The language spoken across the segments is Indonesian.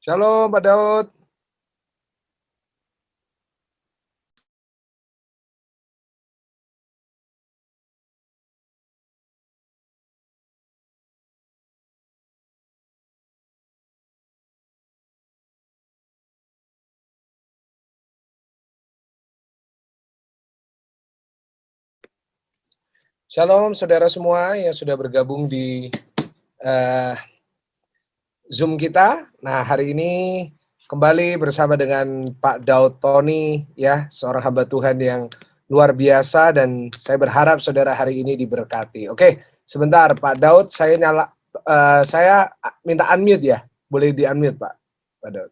Shalom Pak Daud. Shalom saudara semua yang sudah bergabung di Zoom kita. Nah, hari ini kembali bersama dengan Pak Daud Tony, ya, seorang hamba Tuhan yang luar biasa, dan saya berharap saudara hari ini diberkati. Oke, sebentar Pak Daud, saya minta unmute ya. Boleh di-unmute Pak Daud.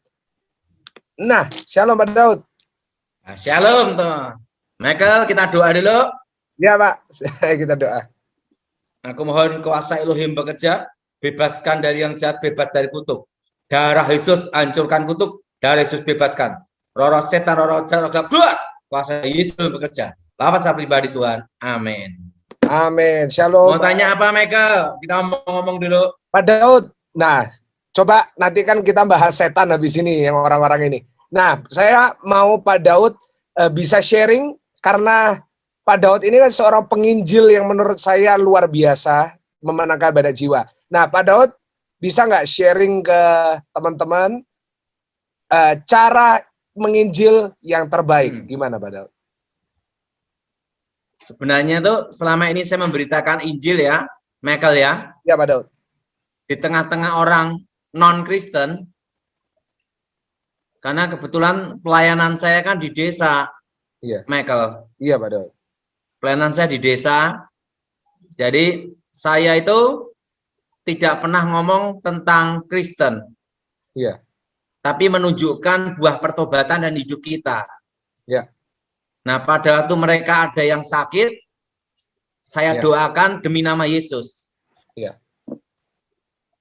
Nah, shalom Pak Daud. Shalom tuh. Michael, kita doa dulu. Ya Pak, kita doa. Aku mohon kuasa Elohim bekerja, bebaskan dari yang jahat, bebas dari kutuk. Darah Yesus hancurkan kutuk, darah Yesus bebaskan. Roh setan, roh jahat, keluar. Kuasa Yesus bekerja. Lawat saya pribadi Tuhan. Amin. Amin. Shalom. Mau tanya apa Michael? Kita ngomong dulu. Pak Daud, nah coba nanti kan kita bahas setan habis ini yang orang-orang ini. Nah, saya mau Pak Daud bisa sharing, karena Pak Daud ini kan seorang penginjil yang menurut saya luar biasa memenangkan banyak jiwa. Nah, Pak Daud bisa nggak sharing ke teman-teman cara menginjil yang terbaik? Gimana Pak Daud? Sebenarnya tuh selama ini saya memberitakan Injil ya, Michael ya. Ya Pak Daud. Di tengah-tengah orang non-Kristen, karena kebetulan pelayanan saya kan di desa, Iya. Michael. Iya Pak Daud. Pelayanan saya di desa, jadi saya itu tidak pernah ngomong tentang Kristen. Iya. Tapi menunjukkan buah pertobatan dan hidup kita. Ya. Nah, pada waktu mereka ada yang sakit, saya doakan demi nama Yesus. Iya.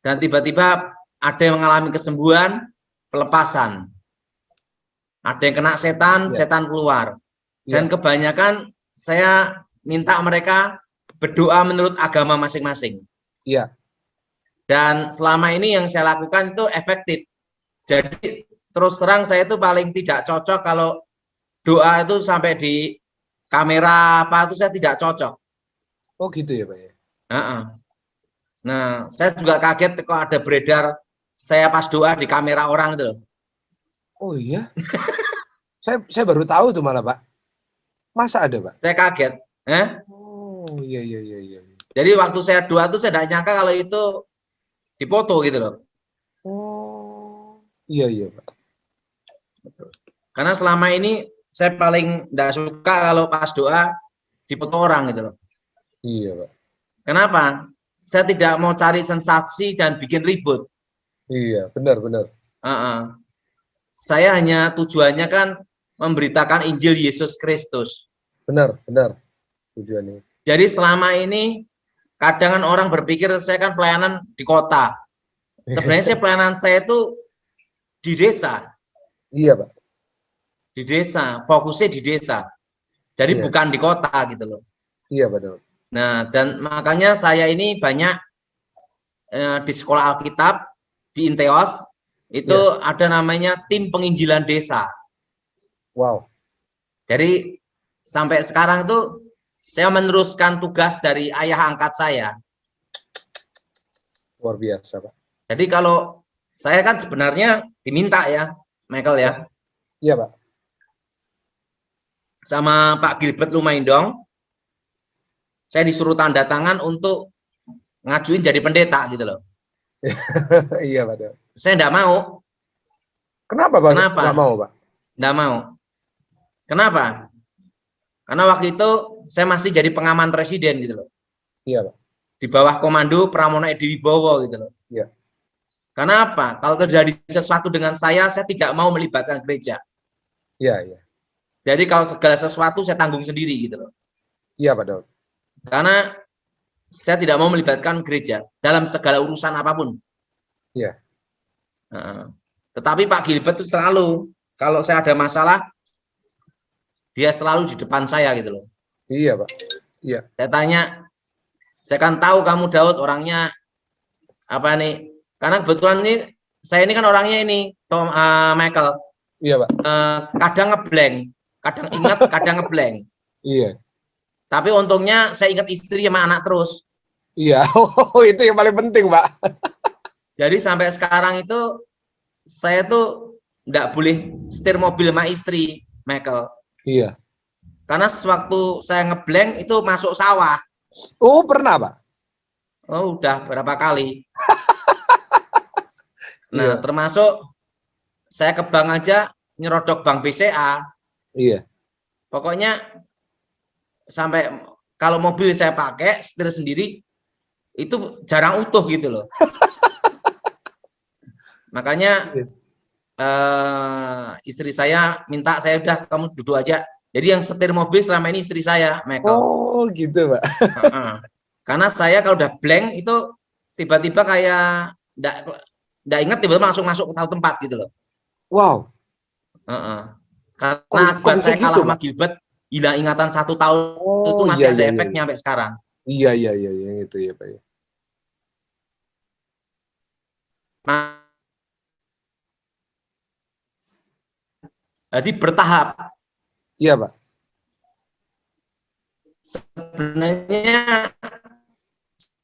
Dan tiba-tiba ada yang mengalami kesembuhan, pelepasan. Ada yang kena setan, setan keluar. Dan kebanyakan saya minta mereka berdoa menurut agama masing-masing. Iya. Dan selama ini yang saya lakukan itu efektif. Jadi terus terang saya itu paling tidak cocok kalau doa itu sampai di kamera apa itu saya tidak cocok. Oh gitu ya Pak ya. Nah, saya juga kaget kok ada beredar saya pas doa di kamera orang itu. Oh iya. saya baru tahu tuh malah Pak. Masa ada Pak? Saya kaget. Oh iya. Jadi waktu saya doa tuh saya tidak nyangka kalau itu dipoto gitu loh. Oh iya Pak. Karena selama ini saya paling tidak suka kalau pas doa dipoto orang gitu loh. Iya Pak. Kenapa? Saya tidak mau cari sensasi dan bikin ribut. Iya, benar. Saya hanya tujuannya kan memberitakan Injil Yesus Kristus. Benar tujuannya. Jadi selama ini kadang orang berpikir saya kan pelayanan di kota. Sebenarnya pelayanan saya itu di desa. Iya Pak. Di desa, fokusnya di desa. Jadi bukan di kota gitu loh. Iya betul. Nah, dan makanya saya ini banyak di sekolah Alkitab, di Inteos, itu ada namanya tim penginjilan desa. Wow. Jadi sampai sekarang tuh saya meneruskan tugas dari ayah angkat saya. Luar biasa Pak. Jadi kalau saya kan sebenarnya diminta ya, Michael ya. Iya Pak. Sama Pak Gilbert Lumaindong, saya disuruh tanda tangan untuk ngajuin jadi pendeta gitu loh. Iya Pak. Saya enggak mau. Kenapa Pak? Kenapa? Enggak mau Pak? Enggak mau. Kenapa? Karena waktu itu saya masih jadi pengaman presiden gitu loh. Iya Pak. Di bawah komando Pramono Edi Wibowo gitu loh. Iya. Kenapa? Kalau terjadi sesuatu dengan saya tidak mau melibatkan gereja. Iya. Jadi kalau segala sesuatu saya tanggung sendiri gitu loh. Iya Pak Daud. Karena saya tidak mau melibatkan gereja dalam segala urusan apapun. Iya. Tetapi Pak Gilbert itu selalu, kalau saya ada masalah, dia selalu di depan saya gitu loh. Iya Pak. Iya. Saya tanya, saya kan tahu kamu Daud orangnya apa nih? Karena kebetulan ini saya ini kan orangnya ini Michael, Iya, Pak. kadang ngeblank, kadang ingat, kadang ngeblank. Iya. Tapi untungnya saya ingat istri sama anak terus. Iya. Oh, itu yang paling penting, Pak. Jadi sampai sekarang itu saya tuh nggak boleh setir mobil sama istri, Michael. Iya. Karena sewaktu saya ngeblank itu masuk sawah. Oh, pernah, Pak? Oh, udah berapa kali. Nah, Iya. termasuk saya ke bank aja nyerodok bank BCA. Iya. Pokoknya sampai kalau mobil saya pakai setir sendiri itu jarang utuh gitu loh. Makanya Iya. istri saya minta saya udah kamu duduk aja. Jadi yang setir mobil selama ini istri saya, Michael. Oh, gitu, Pak. Karena saya kalau udah blank itu tiba-tiba kayak enggak ingat tiba-tiba langsung masuk ke tahu tempat gitu loh. Wow. Karena Kok akibat bisa saya gitu, kalah sama Pak? Gilbert, hilang ingatan 1 tahun itu Oh, masih iya, ada iya, iya. efeknya sampai sekarang. Iya, iya, iya, yang itu ya, Pak. Ya. Jadi bertahap. Iya, Pak. Sebenarnya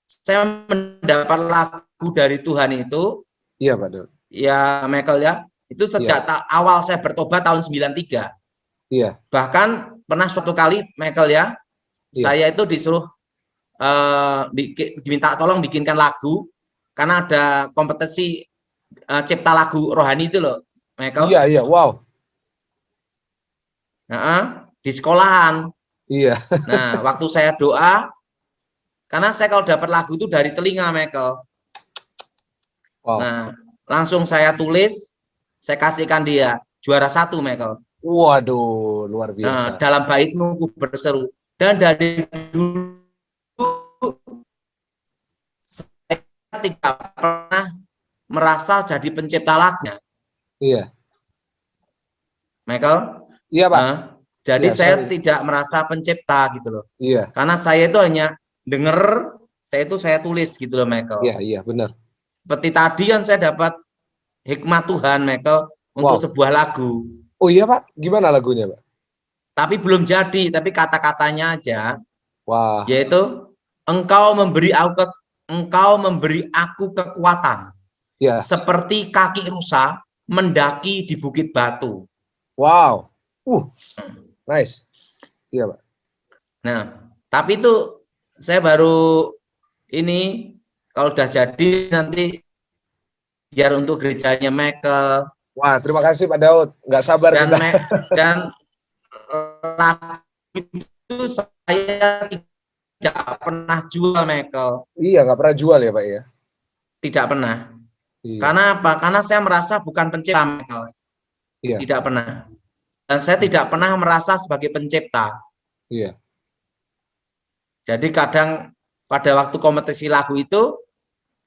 saya mendapat lagu dari Tuhan itu, Iya, Pak. Dul. ya Michael ya, itu Iya. sejak awal saya bertobat tahun 93. Iya. Bahkan pernah suatu kali Michael ya, Iya. saya itu disuruh diminta tolong bikinkan lagu karena ada kompetisi cipta lagu rohani itu loh, Michael. Iya, iya. Wow. Di sekolahan. Iya. Nah, waktu saya doa, karena saya kalau dapat lagu itu dari telinga, Michael. Wow. Nah, langsung saya tulis, saya kasihkan dia juara 1, Michael. Waduh, luar biasa. Nah, dalam baitmu ku berseru. Dan dari dulu saya tidak pernah merasa jadi pencipta lagunya, Iya. Michael. Iya, Pak. Jadi Iya, saya sorry. tidak merasa pencipta gitu loh. Iya. Karena saya itu hanya denger, saya tulis gitu loh, Michael. Iya, iya, benar. Seperti tadi kan saya dapat hikmat Tuhan, Michael, untuk Wow. sebuah lagu. Oh iya, Pak. Gimana lagunya, Pak? Tapi belum jadi, tapi kata-katanya aja, Wah. yaitu engkau memberi aku kekuatan Ya. seperti kaki rusa mendaki di bukit batu. Wow. Nice. Iya, Pak. Nah, tapi itu saya baru ini kalau udah jadi nanti biar untuk gerejanya Michael. Wah, terima kasih Pak Daud. Nggak sabar Dan kita. dan lagu itu saya tidak pernah jual, Michael. Iya, nggak pernah jual ya, Pak ya? Tidak pernah. Iya. Karena apa? Karena saya merasa bukan pencipta, Michael. Iya. Tidak pernah. Dan saya tidak pernah merasa sebagai pencipta. Iya. Jadi kadang pada waktu kompetisi lagu itu,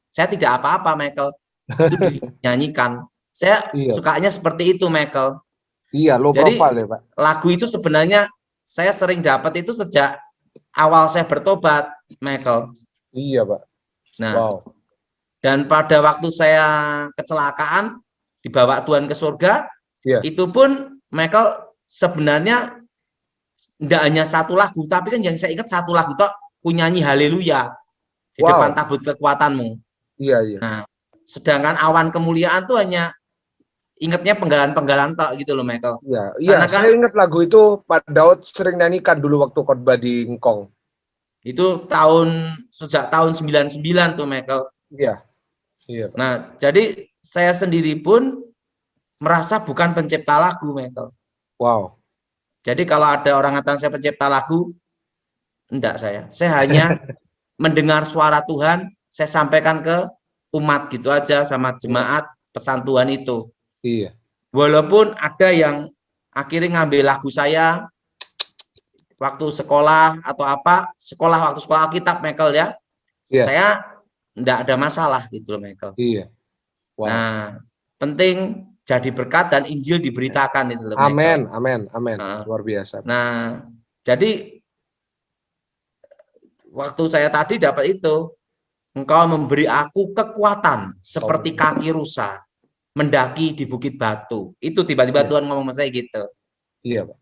saya tidak apa-apa, Michael. Itu dinyanyikan. Saya Iya. sukanya seperti itu, Michael. Iya, low Jadi profile ya, Pak. lagu itu sebenarnya saya sering dapat itu sejak awal saya bertobat, Michael. Iya, Pak. Nah, Wow. dan pada waktu saya kecelakaan dibawa Tuhan ke surga, Iya. itu pun Michael sebenarnya tidak hanya satu lagu, tapi kan yang saya ingat satu lagu toh, ku nyanyi haleluya di Wow. depan tabut kekuatanmu. Iya, iya. Nah, sedangkan awan kemuliaan tuh hanya ingatnya penggalan-penggalan tok gitu loh, Michael. Iya, iya. Karena kan Saya ingat lagu itu Pak Daud sering nyanyikan dulu waktu khotbah di Ngkong. itu sejak tahun 99 tuh, Michael. Iya. Iya, Pak. Nah, jadi saya sendiri pun merasa bukan pencipta lagu, Michael. Wow. Jadi kalau ada orang ngatakan saya pencipta lagu, enggak saya. Saya hanya mendengar suara Tuhan, saya sampaikan ke umat gitu aja sama jemaat pesan Tuhan itu. Iya. Walaupun ada yang akhirnya ngambil lagu saya waktu sekolah atau apa, waktu sekolah Alkitab, Michael ya. Iya. Saya enggak ada masalah gitu loh, Michael. Iya. Wow. Nah, penting jadi berkat dan Injil diberitakan itu loh, Amin, Michael. amin, amin. Luar biasa. Nah, jadi waktu saya tadi dapat itu, engkau memberi aku kekuatan seperti kaki rusa mendaki di Bukit Batu. Itu tiba-tiba Iya. Tuhan ngomong sama saya gitu. Iya, Pak.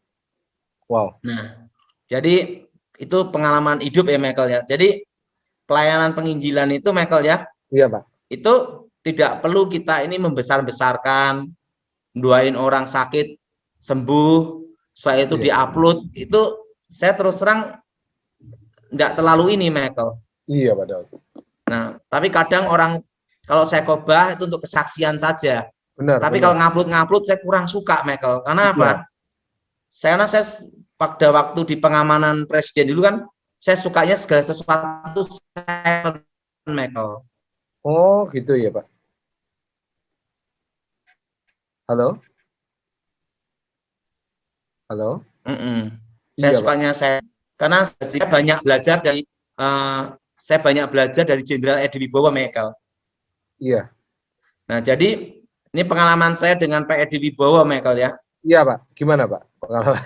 Wow. Nah, jadi itu pengalaman hidup ya Michael ya. Jadi pelayanan penginjilan itu Michael ya, Iya, Pak. itu tidak perlu kita ini membesar-besarkan, doain orang sakit sembuh, setelah itu Iya. diupload, itu saya terus terang nggak terlalu ini Michael. Iya, Pak Daud. Nah, tapi kadang orang kalau saya khotbah itu untuk kesaksian saja. Benar, Tapi benar. kalau ngupload saya kurang suka Michael. Karena Iya. apa? Saya pada waktu di pengamanan presiden dulu kan, saya sukanya segala sesuatu saya Michael. Oh, gitu ya, Pak. Halo? Halo? Saya Iya, Pak. sukanya karena saya banyak belajar dari Jenderal Edi Wibowo Michael. Iya. Nah, jadi ini pengalaman saya dengan Pak Edi Wibowo Michael ya. Iya, Pak. Gimana, Pak? Pengalaman.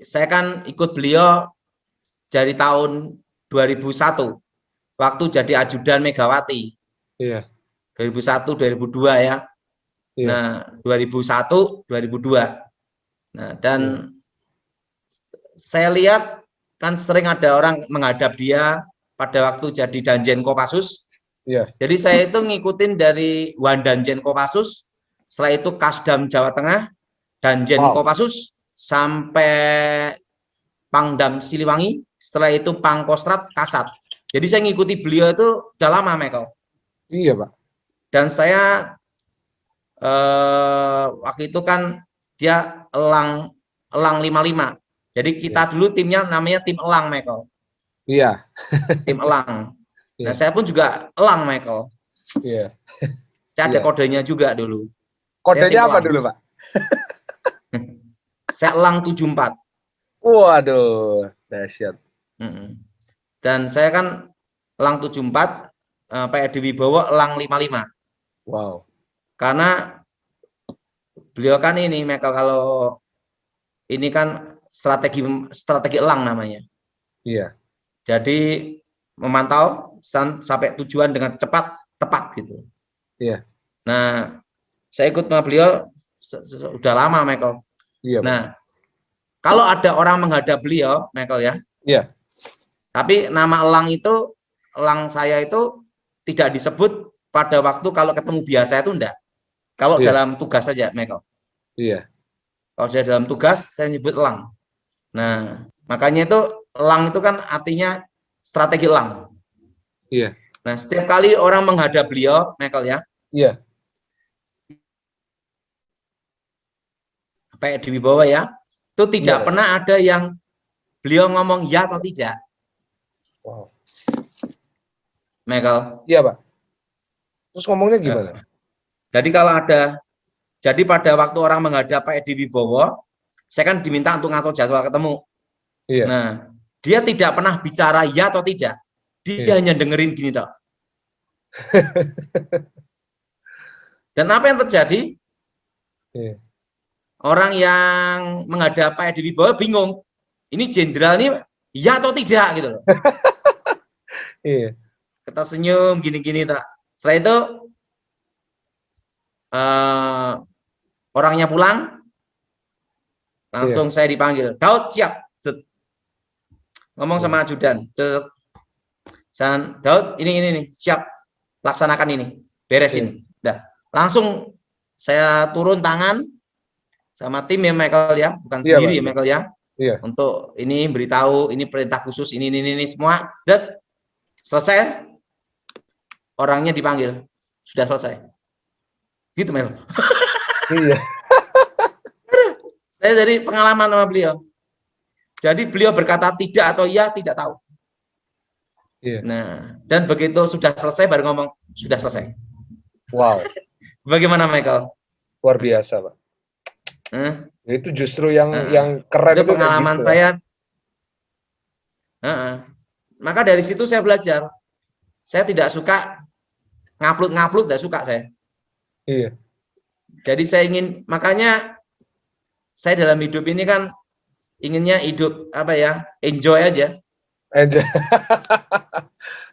Saya kan ikut beliau dari tahun 2001 waktu jadi ajudan Megawati. Iya. 2001 2002 ya. Iya. Nah, 2001 2002. Nah, dan saya lihat kan sering ada orang menghadap dia pada waktu jadi Danjen Kopassus. Iya. Jadi saya itu ngikutin dari Wandanjen Kopassus, setelah itu Kasdam Jawa Tengah, Danjen Kopassus sampai Pangdam Siliwangi, setelah itu Pangkostrat Kasat. Jadi saya ngikuti beliau itu udah lama, Michael. Iya, Pak. Dan saya waktu itu kan dia elang 55. Jadi kita dulu timnya namanya tim elang, Michael. Iya. Tim elang. Iya. Nah, saya pun juga elang, Michael. Iya. Saya ada kodenya juga dulu. Kodenya apa dulu, Pak? Saya elang 74. Waduh, dahsyat. Dan saya kan elang 74, Pak Edi Wibowo elang 55. Wow. Karena beliau kan ini, Michael, kalau ini kan strategi elang namanya. Iya. Jadi memantau sampai tujuan dengan cepat, tepat gitu. Iya. Nah, saya ikut sama beliau sudah lama, Michael. Iya. Nah, kalau ada orang menghadap beliau, Michael ya. Iya. Tapi nama elang saya itu tidak disebut pada waktu kalau ketemu biasa itu enggak. Kalau dalam tugas saja, Michael. Iya. Kalau saya dalam tugas, saya nyebut elang. Nah, makanya itu elang itu kan artinya strategi elang. Iya. Nah, setiap kali orang menghadap beliau, Michael ya. Iya. Pak Edi Wibowo ya, itu tidak pernah ada yang beliau ngomong ya atau tidak. Wow. Michael. Iya, Pak. Terus ngomongnya gimana? Jadi kalau jadi pada waktu orang menghadap Pak Edi Wibowo, saya kan diminta untuk ngatur jadwal ketemu. Iya. Nah, dia tidak pernah bicara ya atau tidak. Dia hanya dengerin gini dong. Dan apa yang terjadi? Iya. Orang yang menghadap Pak Edi Wibowo bingung. Ini jenderal ini ya atau tidak gitu loh. Iya. Kita senyum gini-gini tak. Setelah itu orangnya pulang, langsung saya dipanggil. Daud siap. Ngomong sama ajudan. Daud ini nih siap, laksanakan ini, beresin. Dah. Langsung saya turun tangan sama tim ya Michael ya, bukan sendiri ya Michael ya. Iya. Untuk ini beritahu, ini perintah khusus, ini semua. Terus selesai, orangnya dipanggil, sudah selesai. Gitu Mel. Iya. Saya dari pengalaman sama beliau. Jadi beliau berkata tidak atau ya tidak tahu. Iya. Nah, dan begitu sudah selesai baru ngomong sudah selesai. Wow. Bagaimana Michael? Luar biasa, Pak. Itu justru yang keren itu pengalaman gitu, saya. Maka dari situ saya belajar. Saya tidak suka ngupload, tidak suka saya. Iya. Jadi saya makanya saya dalam hidup ini kan inginnya hidup apa ya, enjoy aja. Enjoy.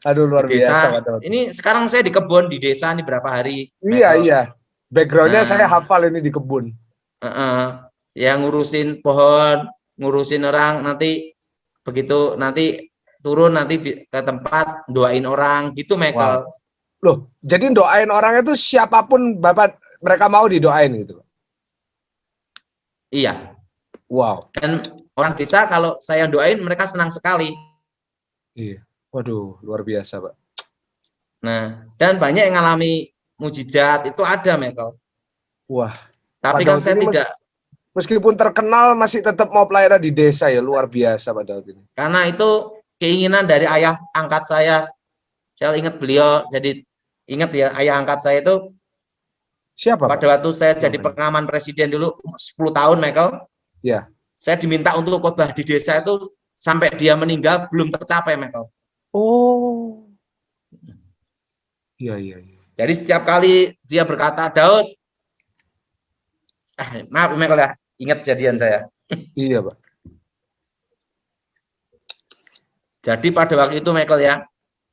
Aduh luar biasa. Ini sekarang saya di kebun di desa nih berapa hari. Iya. Backgroundnya saya Nah, hafal ini di kebun. yang ngurusin pohon, ngurusin orang, nanti begitu nanti turun nanti ke tempat doain orang gitu, Wow. Michael. Loh, jadi doain orang itu siapapun Bapak mereka mau didoain gitu. Iya. Wow. Dan orang desa kalau saya doain mereka senang sekali. Iya. Waduh, luar biasa, Pak. Nah, dan banyak yang ngalami mujizat itu ada, Michael. Wah, Pak Tapi kan Daud saya ini tidak, meskipun terkenal masih tetap mau pelayanan di desa ya, luar biasa Pak Daud ini. karena itu keinginan dari ayah angkat saya. Saya ingat beliau, jadi ingat ya, ayah angkat saya itu Siapa Pak? pada waktu saya jadi Namanya. pengaman presiden dulu 10 tahun, Michael. Ya. Saya diminta untuk khotbah di desa itu sampai dia meninggal belum tercapai, Michael. Oh. Iya, iya, iya. Jadi setiap kali dia berkata, Daud, maaf Michael ya, ingat jadian saya. Iya, Pak. Jadi pada waktu itu Michael ya,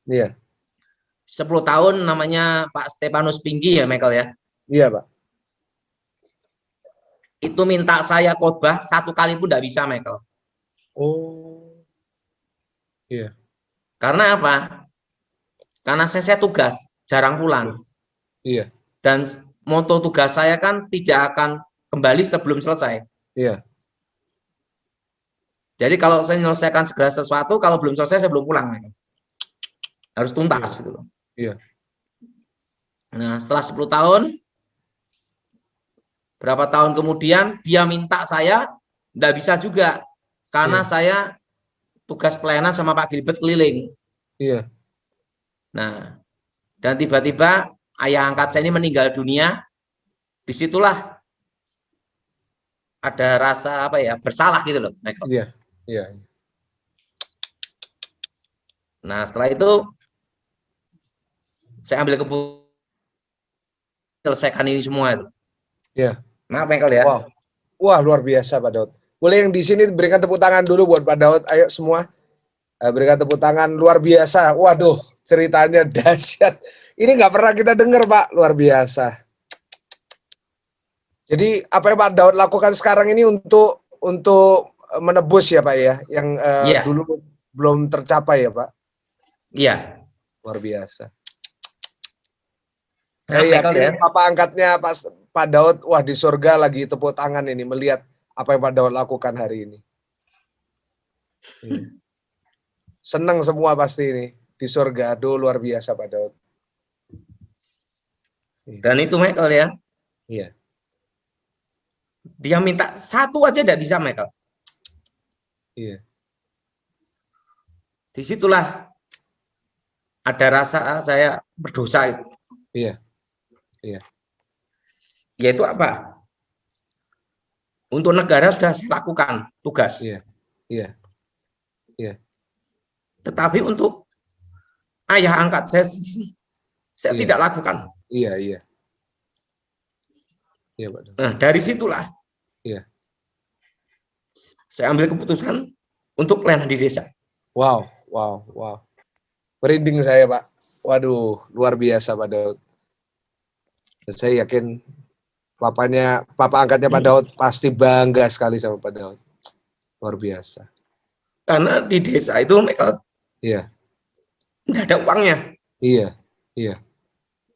Iya. 10 tahun namanya Pak Stefanus Pinggi ya Michael ya. Iya, Pak. Itu minta saya khotbah 1 kali pun tidak bisa, Michael. Oh. Iya. Karena apa? Karena saya tugas, jarang pulang. Iya. Dan moto tugas saya kan tidak akan kembali sebelum selesai. Iya. Jadi kalau saya menyelesaikan segala sesuatu, kalau belum selesai saya belum pulang, Michael. Harus tuntas Iya. gitu. Iya. Nah, setelah 10 tahun, berapa tahun kemudian dia minta saya, tidak bisa juga. Karena Iya. saya tugas pelayanan sama Pak Gilbert keliling. Iya. Nah, dan tiba-tiba ayah angkat saya ini meninggal dunia. Disitulah ada rasa apa ya, bersalah gitu loh, Michael. Iya. Iya. Nah, setelah itu saya ambil keputusan selesaikan ini semua itu. Iya. Nah, Michael ya. Wow. Wah, luar biasa Pak Daud. Boleh yang di sini berikan tepuk tangan dulu buat Pak Daud. Ayo semua. Berikan tepuk tangan, luar biasa. Waduh, ceritanya dahsyat. Ini nggak pernah kita dengar, Pak. Luar biasa. Jadi apa yang Pak Daud lakukan sekarang ini untuk menebus ya Pak ya, yang Iya, dulu belum tercapai ya Pak. iya. Luar biasa. Nah, Saya Michael ya. yakin Papa angkatnya Pak Daud, wah di surga lagi tepuk tangan ini melihat apa yang Pak Daud lakukan hari ini. Senang semua pasti ini di surga. Aduh luar biasa Pak Daud. Dan itu Michael ya. Iya. Dia minta satu aja tidak bisa, Michael. Iya. Disitulah ada rasa saya berdosa itu. Iya. Iya. Yaitu apa? Untuk negara sudah saya lakukan tugas. Iya. Iya. Iya. Tetapi untuk ayah angkat saya sendiri, saya Iya. tidak lakukan. Iya. Iya. Iya Pak Daud. Nah, dari situlah Iya. saya ambil keputusan untuk pelayanan di desa. Wow. Wow. Wow. Merinding saya Pak. Waduh, luar biasa Pak Daud. Saya yakin papa angkatnya Pak Daud pasti bangga sekali sama Pak Daud. Luar biasa. Karena di desa itu Michael Iya. tidak ada uangnya. Iya. Iya.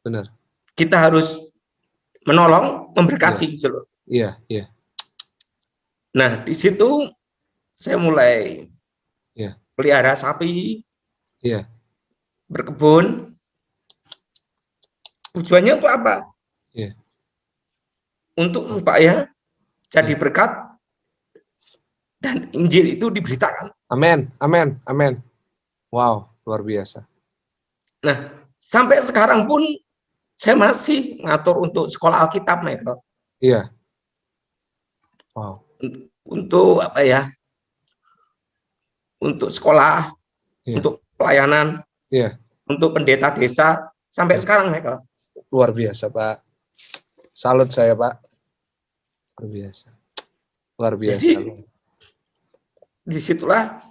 Benar. Kita harus menolong, memberkati gitu loh. Iya. Iya. Nah, di situ saya mulai pelihara sapi, berkebun. Tujuannya untuk apa? Untuk supaya jadi berkat dan Injil itu diberitakan. Amin. Amin. Amin. Wow, luar biasa. Nah, sampai sekarang pun saya masih ngatur untuk sekolah Alkitab, Michael. Iya. Wow. Untuk apa ya? Untuk sekolah, untuk pelayanan, untuk pendeta desa sampai sekarang, Michael. Luar biasa, Pak. Salut saya, Pak. Luar biasa. Luar biasa. Jadi, disitulah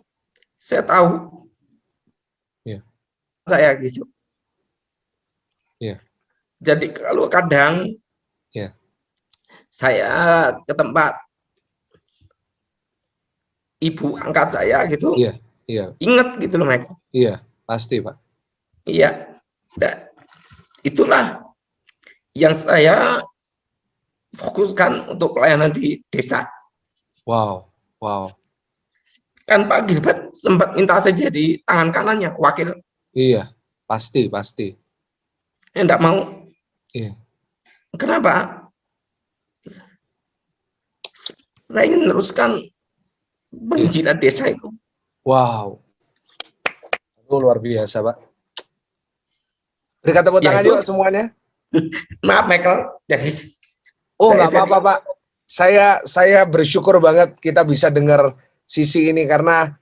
saya tahu saya gitu. Jadi kalau kadang Iya. Saya ke tempat ibu angkat saya gitu, Iya. Iya. inget gitu loh Michael. Iya. Pasti, Pak. Iya, nah, itulah yang saya fokuskan untuk pelayanan di desa. Wow. Wow. Kan Pak Gilbert sempat minta saya jadi tangan kanannya, wakil. Iya. Pasti. Pasti. Enggak mau. Iya. Kenapa? Saya ingin meneruskan Iya. penginjilan desa itu. Wow. Itu luar biasa, Pak. Berikan tepuk Ya tangan itu, yuk semuanya. maaf Michael. Jadi Oh, saya nggak apa-apa, Pak. Saya bersyukur banget kita bisa dengar sisi ini karena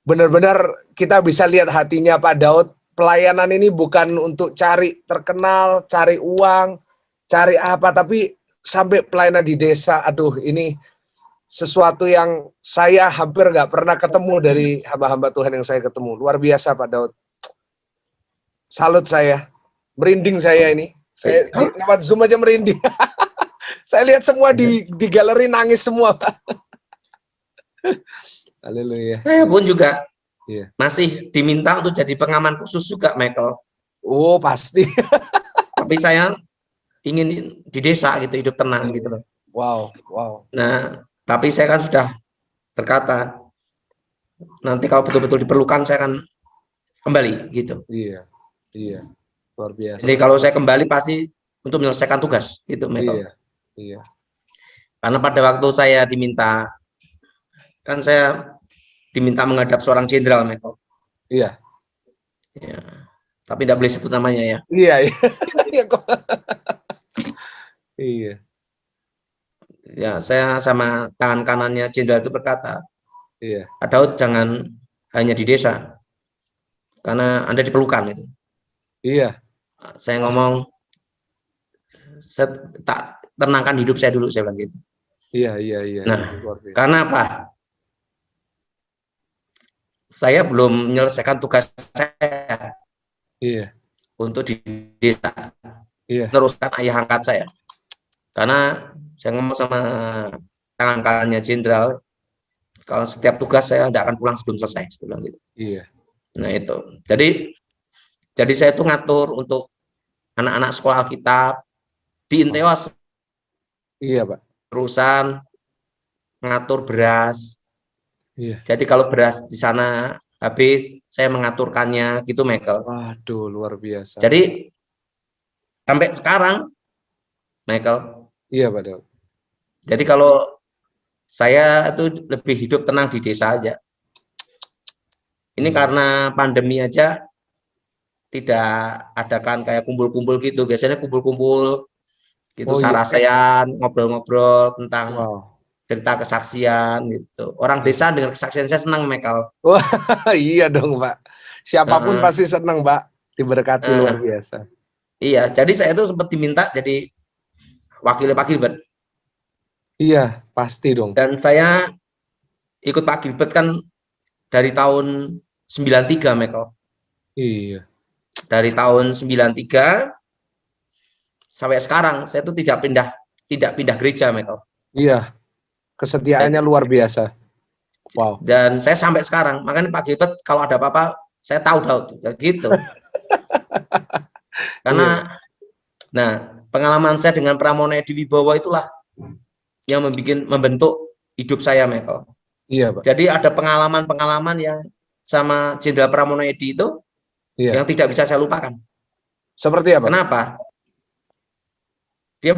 benar-benar kita bisa lihat hatinya Pak Daud. Pelayanan ini bukan untuk cari terkenal, cari uang, cari apa, tapi sampai pelayanan di desa. Aduh, ini sesuatu yang saya hampir nggak pernah ketemu dari hamba-hamba Tuhan yang saya ketemu. Luar biasa Pak Daud. Salut saya. Merinding saya ini. Saya lewat Zoom aja merinding. Saya lihat semua di galeri nangis semua, Pak. Haleluya. Saya pun juga Iya. masih diminta untuk jadi pengaman khusus juga Michael. Oh, pasti. Tapi saya ingin di desa gitu, hidup tenang gitu loh. Wow, wow. Nah, tapi saya kan sudah berkata, nanti kalau betul-betul diperlukan saya akan kembali gitu. Iya. Iya. Luar biasa. Jadi kalau saya kembali pasti untuk menyelesaikan tugas gitu Michael. Iya. Iya. Karena pada waktu saya diminta, kan saya diminta menghadap seorang jenderal Michael. Iya. Ya, tapi tidak boleh sebut namanya ya. Iya. Iya. Iya. Ya, saya sama tangan kanannya jenderal itu berkata, Iya. Pak Daud jangan hanya di desa, karena Anda diperlukan itu. Iya. Saya ngomong, saya tak tenangkan hidup saya dulu, saya bilang gitu. Iya. Iya. Iya. Nah, Luar biasa. karena apa? Saya belum menyelesaikan tugas saya Iya. untuk di desa, Iya. teruskan ayah angkat saya. Karena saya ngomong sama tangan kanannya jenderal, kalau setiap tugas saya tidak akan pulang sebelum selesai, saya bilang gitu. Iya. Nah itu, jadi saya itu ngatur untuk anak-anak sekolah Alkitab di Intewas, Iya, Pak. perusahaan ngatur beras. Iya. Jadi kalau beras di sana habis, saya mengaturkannya gitu, Michael. Waduh, luar biasa. Jadi sampai sekarang, Michael. Iya, Pak Daud. Jadi kalau saya itu lebih hidup tenang di desa aja. Ini karena pandemi aja tidak adakan kayak kumpul-kumpul gitu. Biasanya kumpul-kumpul gitu, sarasean, ngobrol-ngobrol tentang cerita kesaksian gitu. Orang desa dengan kesaksian saya senang, Michael. Wah, iya dong, Pak. Siapapun pasti senang, Pak. Diberkati luar biasa. Iya, jadi saya itu sempat diminta jadi wakil Pak Gilbert. Iya, pasti dong. Dan saya ikut Pak Gilbert kan dari tahun 93, Michael. Iya. Dari tahun 93 sampai sekarang saya itu tidak pindah gereja, Michael. Iya. Kesetiaannya luar biasa. Wow. Dan saya sampai sekarang, makanya Pak Gilbert kalau ada apa-apa saya tahu gitu. Karena nah, pengalaman saya dengan Pramono Edi Wibowo itulah yang membentuk hidup saya, Michael. Iya, Pak. Jadi ada pengalaman-pengalaman yang sama Jenderal Pramono Edi itu yang tidak bisa saya lupakan. Seperti apa? Kenapa? Dia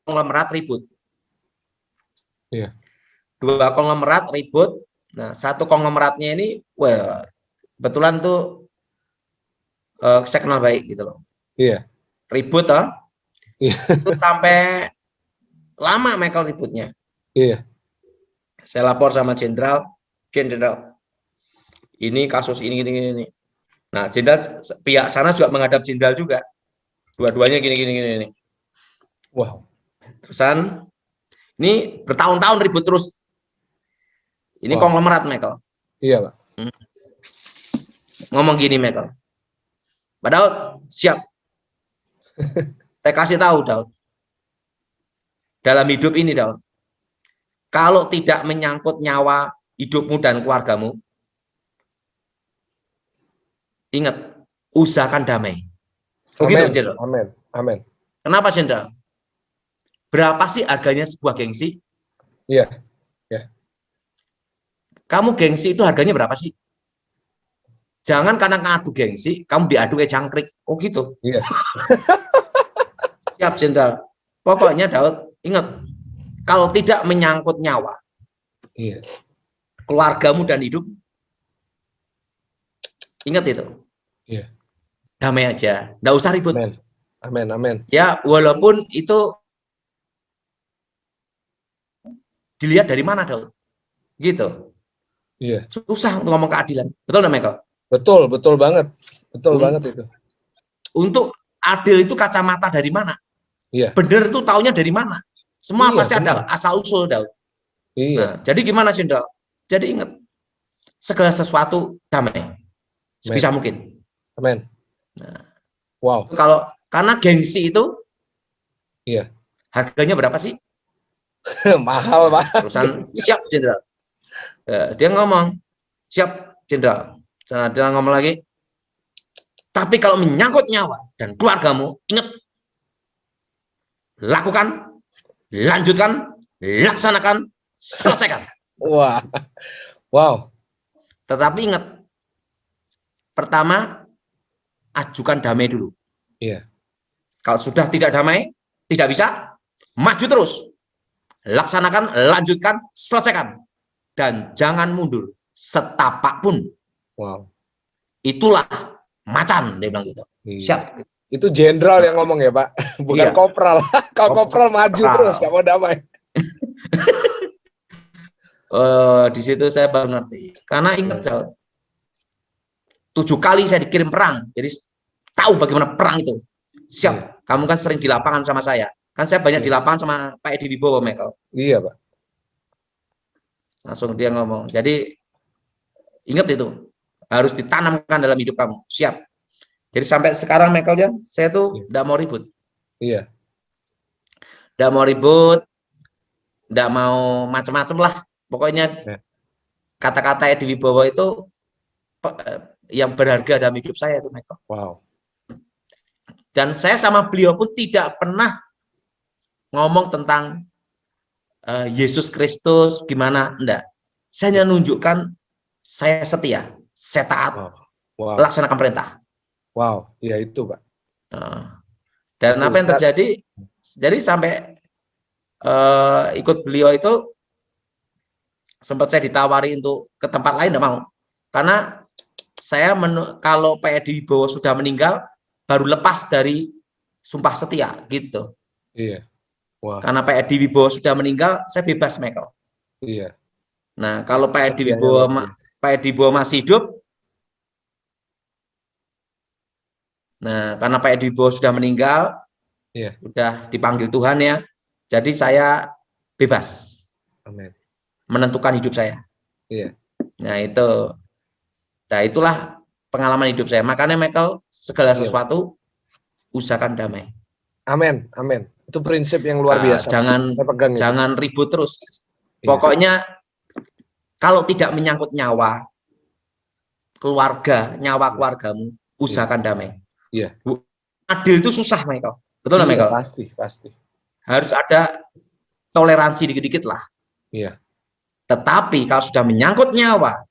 konglomerat ribut. Iya. 2 konglomerat ribut. Nah, satu konglomeratnya ini, wah, kebetulan tuh saya kenal baik gitu loh. Iya. Ribut toh. Iya. Itu sampai lama Michael ributnya. Iya. Saya lapor sama jenderal. Ini kasus ini. Nah, jenderal pihak sana juga menghadap jenderal juga. Dua-duanya gini. Wow. Terusan ini bertahun-tahun ribut terus. Ini konglomerat, Michael. Iya, Pak. Ngomong gini, Michael. Pak Daud, siap. Saya kasih tahu, Daud. Dalam hidup ini, Daud, kalau tidak menyangkut nyawa hidupmu dan keluargamu, ingat, usahakan damai. Begitu, Amin. Jenderal. Amin. Amin. Kenapa, Jenderal? Berapa sih harganya sebuah gengsi? Iya. Ya. Kamu gengsi itu harganya berapa sih? Jangan karena ngadu gengsi, kamu diadu kayak jangkrik. Oh gitu. Iya. Siap, Jenderal. Pokoknya, Daud, ingat, kalau tidak menyangkut nyawa, Iya. keluargamu dan hidup, ingat itu. Iya. Damai aja, nggak usah ribut. Amin. Amin. Amin. Ya, walaupun itu dilihat dari mana, Daud. Gitu. Iya. Susah untuk ngomong keadilan. Betul nggak, Michael? Betul, betul banget. Betul banget itu. Untuk adil itu kacamata dari mana? Iya. Benar itu taunya dari mana? Semua Iya, pasti benar. ada asal-usul, Daud. Iya. Nah, jadi gimana, Jenderal? Jadi ingat, segala sesuatu damai. Sebisa mungkin. Amin. Nah, Wow. kalau karena gengsi itu, Iya. harganya berapa sih? Mahal, Pak. Perusahaan siap, Jenderal. Dia ngomong, siap, Jenderal. Nah, dia ngomong lagi, tapi kalau menyangkut nyawa dan keluargamu, ingat, lakukan, lanjutkan, laksanakan, selesaikan. Wah. Wow. Tetapi ingat, pertama, ajukan damai dulu. Iya. Kalau sudah tidak damai, tidak bisa, maju terus. Laksanakan, lanjutkan, selesaikan. Dan jangan mundur, setapak pun. Wow. Itulah macan, dia bilang gitu. Iya. Siap. Itu jenderal yang ngomong ya, Pak? Bukan Iya. kopral. Kalau kopral maju Kopral. terus, nggak mau damai. Di situ saya baru ngerti. Karena ingat, 7 kali saya dikirim perang. Jadi tahu bagaimana perang itu. Siap. Kamu kan sering di lapangan sama saya. Kan saya banyak di lapangan sama Pak Edi Wibowo, Michael. Iya, Pak. Langsung dia ngomong. Jadi ingat itu. Harus ditanamkan dalam hidup kamu. Siap. Jadi sampai sekarang, Michael, ya, saya tuh tidak mau ribut. Iya. Tidak mau ribut. Tidak mau macam-macam lah. Pokoknya kata-kata Edi Wibowo itu yang berharga dalam hidup saya itu, Michael. Wow. Dan saya sama beliau pun tidak pernah ngomong tentang Yesus Kristus gimana, enggak. Saya hanya nunjukkan saya setia, saya taat, Wow. laksanakan perintah. Wow, ya itu, Pak. Dan apa yang terjadi? Jadi sampai ikut beliau itu sempat saya ditawari untuk ke tempat lain, enggak mau. Karena saya kalau Pak Edi Wibowo sudah meninggal, baru lepas dari sumpah setia, gitu. Iya. Wow. Karena Pak Edi Wibowo sudah meninggal, saya bebas, Michael. Iya. Nah, kalau Pak Edi Wibowo masih hidup, nah karena Pak Edi Wibowo sudah meninggal, sudah dipanggil Tuhan ya, jadi saya bebas. Amin. Menentukan hidup saya. Iya. Nah itulah pengalaman hidup saya. Makanya Michael, segala sesuatu usahakan damai. Amin, amin. Itu prinsip yang luar biasa. Jangan ribut terus. Pokoknya kalau tidak menyangkut nyawa nyawa keluargamu, usahakan damai. Iya. Adil itu susah, Michael. Betul nggak, Michael? Pasti. Harus ada toleransi dikit-dikit lah. Iya. Tetapi kalau sudah menyangkut nyawa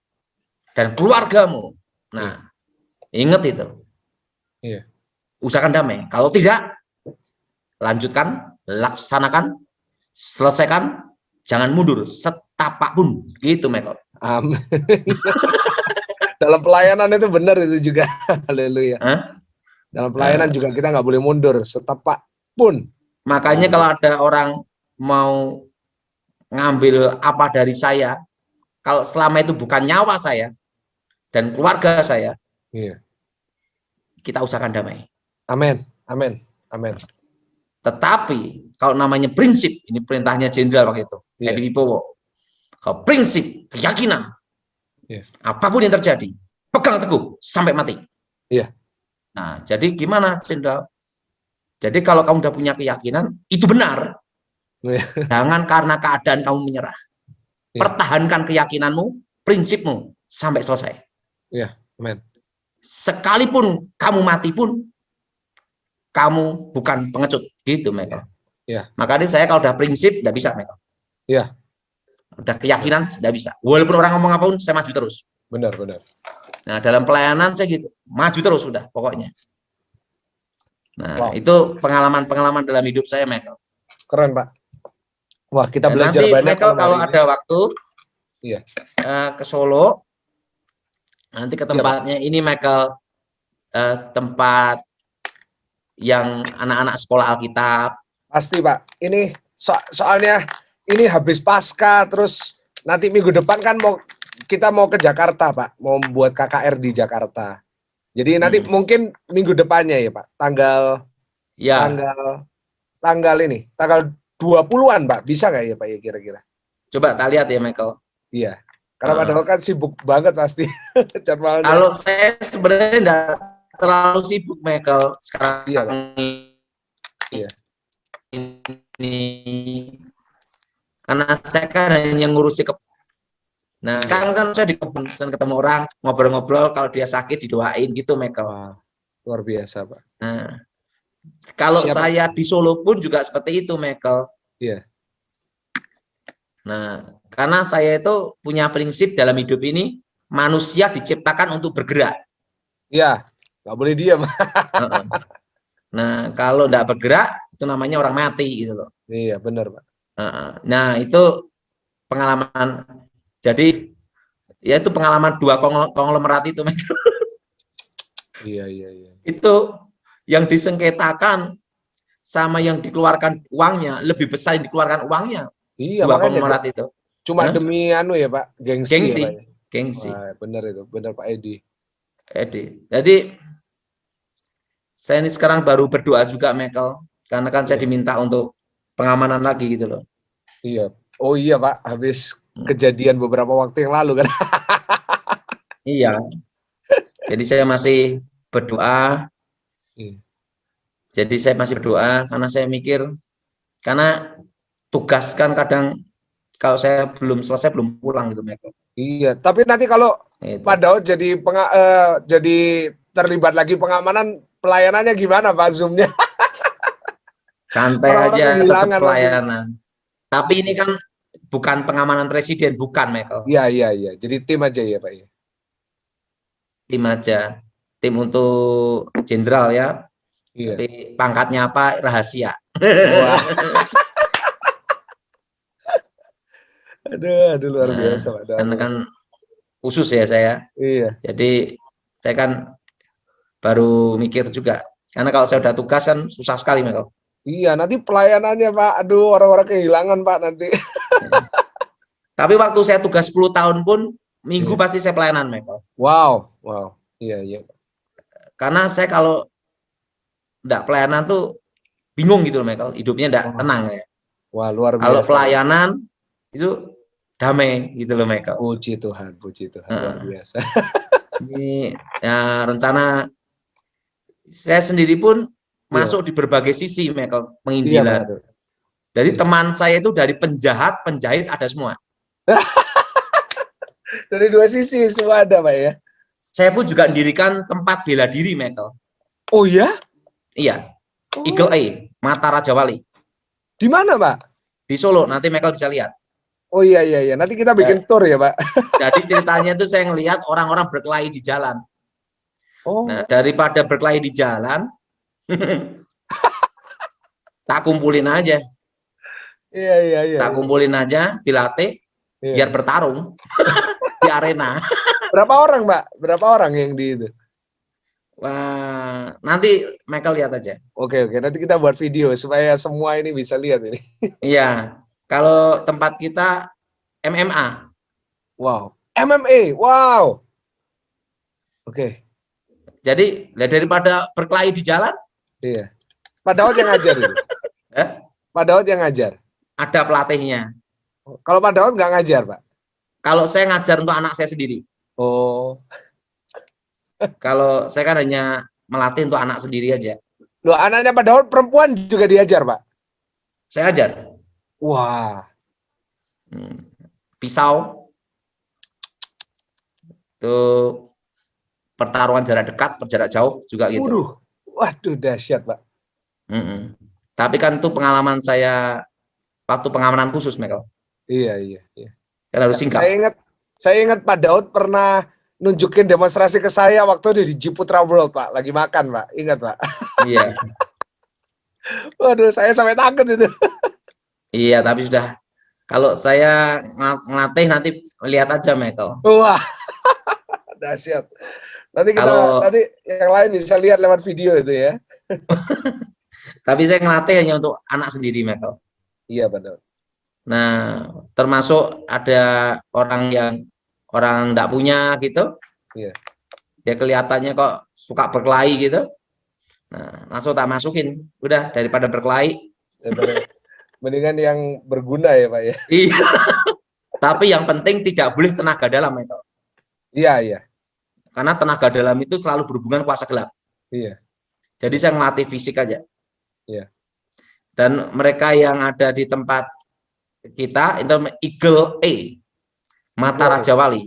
dan keluargamu, nah ingat itu. Iya. Usahakan damai. Kalau tidak, lanjutkan, laksanakan, selesaikan, jangan mundur setapak pun. Gitu, Michael. Amin. Dalam pelayanan itu benar itu juga. Haleluya. Dalam pelayanan juga kita nggak boleh mundur setapak pun. Makanya kalau ada orang mau ngambil apa dari saya, kalau selama itu bukan nyawa saya dan keluarga saya, kita usahakan damai. Amin, amin, amin. Tetapi kalau namanya prinsip, ini perintahnya jenderal waktu itu, Edi Wibowo. Kalau prinsip, keyakinan, apapun yang terjadi, pegang teguh sampai mati. Iya. Nah, jadi gimana, jenderal? Jadi kalau kamu udah punya keyakinan, itu benar. Iya. Jangan karena keadaan kamu menyerah. Iya. Pertahankan keyakinanmu, prinsipmu sampai selesai. Iya, amin. Sekalipun kamu mati pun, kamu bukan pengecut. Gitu, Michael. Iya. Makanya saya kalau udah prinsip, nggak bisa, Michael. Iya. Udah keyakinan, nggak bisa. Walaupun orang ngomong apapun, saya maju terus. Benar, benar. Nah, dalam pelayanan saya gitu, maju terus sudah, pokoknya. Nah, Wow. itu pengalaman-pengalaman dalam hidup saya, Michael. Keren, Pak. Wah, kita Dan belajar nanti, banyak Michael, kalau hari ini. ada waktu, Iya. ke Solo, nanti ke tempatnya ini, Michael, tempat yang anak-anak sekolah Alkitab. Pasti, Pak. Ini soalnya ini habis pasca, terus nanti minggu depan kan kita mau ke Jakarta, Pak. Mau buat KKR di Jakarta. Jadi nanti mungkin minggu depannya ya, Pak. Tanggal ini, tanggal 20-an, Pak. Bisa nggak ya, Pak, ya kira-kira? Coba tak lihat ya, Michael. Iya. Karena padahal kan sibuk banget pasti jadwalnya. Kalau saya sebenarnya enggak terlalu sibuk, Michael, sekarang. Iya, Pak. Iya. Ini karena saya kan hanya ngurusi Nah, kan saya di kebun, ketemu orang, ngobrol-ngobrol, kalau dia sakit didoain gitu, Michael. Wah, luar biasa, Pak. Nah, kalau saya di Solo pun juga seperti itu, Michael. Iya. Nah, karena saya itu punya prinsip dalam hidup ini, manusia diciptakan untuk bergerak. Iya, nggak boleh diam. Nah, kalau nggak bergerak, itu namanya orang mati gitu loh. Iya, benar, Pak. Nah, itu pengalaman. Jadi, ya itu pengalaman dua konglomerat itu, Michael. Iya. Itu yang disengketakan sama yang dikeluarkan uangnya, lebih besar yang dikeluarkan uangnya. Iya, dua konglomerat itu. Cuma demi ya, Pak, gengsi. Gengsi. Ya, Pak. Gengsi. Wah, benar itu, benar Pak Edi. Jadi saya ini sekarang baru berdoa juga, Michael, karena kan saya diminta untuk pengamanan lagi gitu loh. Iya. Oh iya, Pak, habis kejadian beberapa waktu yang lalu kan. Iya. Jadi saya masih berdoa. Jadi saya masih berdoa karena saya mikir, karena tugas kan kadang kalau saya belum selesai belum pulang gitu, Michael. Iya, tapi nanti kalau Pak Daud jadi terlibat lagi pengamanan, pelayanannya gimana, Pak, Zoom-nya? Santai aja, tetap pelayanan. Tapi ini kan bukan pengamanan presiden, bukan, Michael. Iya. Jadi tim aja ya, Pak ya. Tim aja. Tim untuk jenderal ya. Iya. Tapi pangkatnya apa rahasia. Wah. Aduh luar biasa, Pak. Karena kan khusus ya saya. Iya. Jadi saya kan baru mikir juga. Karena kalau saya udah tugas kan susah sekali, Michael. Iya, nanti pelayanannya, Pak. Aduh, orang-orang kehilangan, Pak, nanti. Tapi waktu saya tugas 10 tahun pun, minggu pasti saya pelayanan, Michael. Wow. Iya. Karena saya kalau enggak pelayanan tuh bingung gitu loh, Michael. Hidupnya enggak tenang ya. Wah, luar biasa. Kalau pelayanan itu damai gitu loh, Michael. Puji Tuhan, luar biasa. Ini ya, rencana saya sendiri pun masuk di berbagai sisi, Michael, penginjilan. Iya, Jadi teman saya itu dari penjahat, penjahit ada semua. Dari dua sisi semua ada, Pak ya. Saya pun juga mendirikan tempat bela diri, Michael. Oh ya? Iya. Eagle Eye, Mata Raja Wali. Di mana, Pak? Di Solo, nanti Michael bisa lihat. Oh iya. Nanti kita bikin tour ya, Pak. Jadi ceritanya itu saya ngelihat orang-orang berkelahi di jalan. Oh. Nah, daripada berkelahi di jalan, tak kumpulin aja. Iya. Tak kumpulin aja, dilatih, biar bertarung di arena. Berapa orang, Pak? Berapa orang yang di itu? Wah, nanti Michael lihat aja. Oke. Nanti kita buat video supaya semua ini bisa lihat ini. Iya. Kalau tempat kita MMA. Wow. MMA. Wow. Oke. Jadi daripada berkelahi di jalan. Iya. Pak Daud yang ngajar itu. Pak Daud yang ngajar. Ada pelatihnya. Kalau Pak Daud nggak ngajar, Pak? Kalau saya ngajar untuk anak saya sendiri. Oh. Kalau saya kan hanya melatih untuk anak sendiri aja. Loh, anaknya Pak Daud perempuan juga diajar, Pak? Saya ajar. Wah, Hmm. Pisau itu pertarungan jarak dekat, jarak jauh juga gitu. waduh, waduh dahsyat, Pak. Mm-mm. Tapi kan itu pengalaman saya waktu pengamanan khusus, Michael. Iya, iya, iya. Kan harus Saya singkat. ingat, saya ingat Pak Daud pernah nunjukin demonstrasi ke saya waktu di Ciputra World, Pak. Lagi makan, Pak. Ingat, Pak. Iya, Waduh, saya sampai takut itu. iya. Tapi sudah kalau saya ngelatih nanti lihat aja, Michael. Wah, dahsyat. Kalau Nanti yang lain bisa lihat lewat video itu ya. tapi saya ngelatih hanya untuk anak sendiri, Michael. Iya, Pak Daud. Nah, termasuk ada orang yang orang enggak punya gitu, Iya. ya kelihatannya kok suka berkelahi gitu. Nah, langsung tak masukin. Udah daripada berkelahi. Daripada- Mendingan yang berguna ya, Pak ya. Iya. Tapi yang penting tidak boleh tenaga dalam, Michael. Iya, iya, Karena tenaga dalam itu selalu berhubungan kuasa gelap. iya, Jadi saya ngelatih fisik aja. iya. Dan mereka yang ada di tempat kita itu Eagle A, mata Eagle, Raja Wali,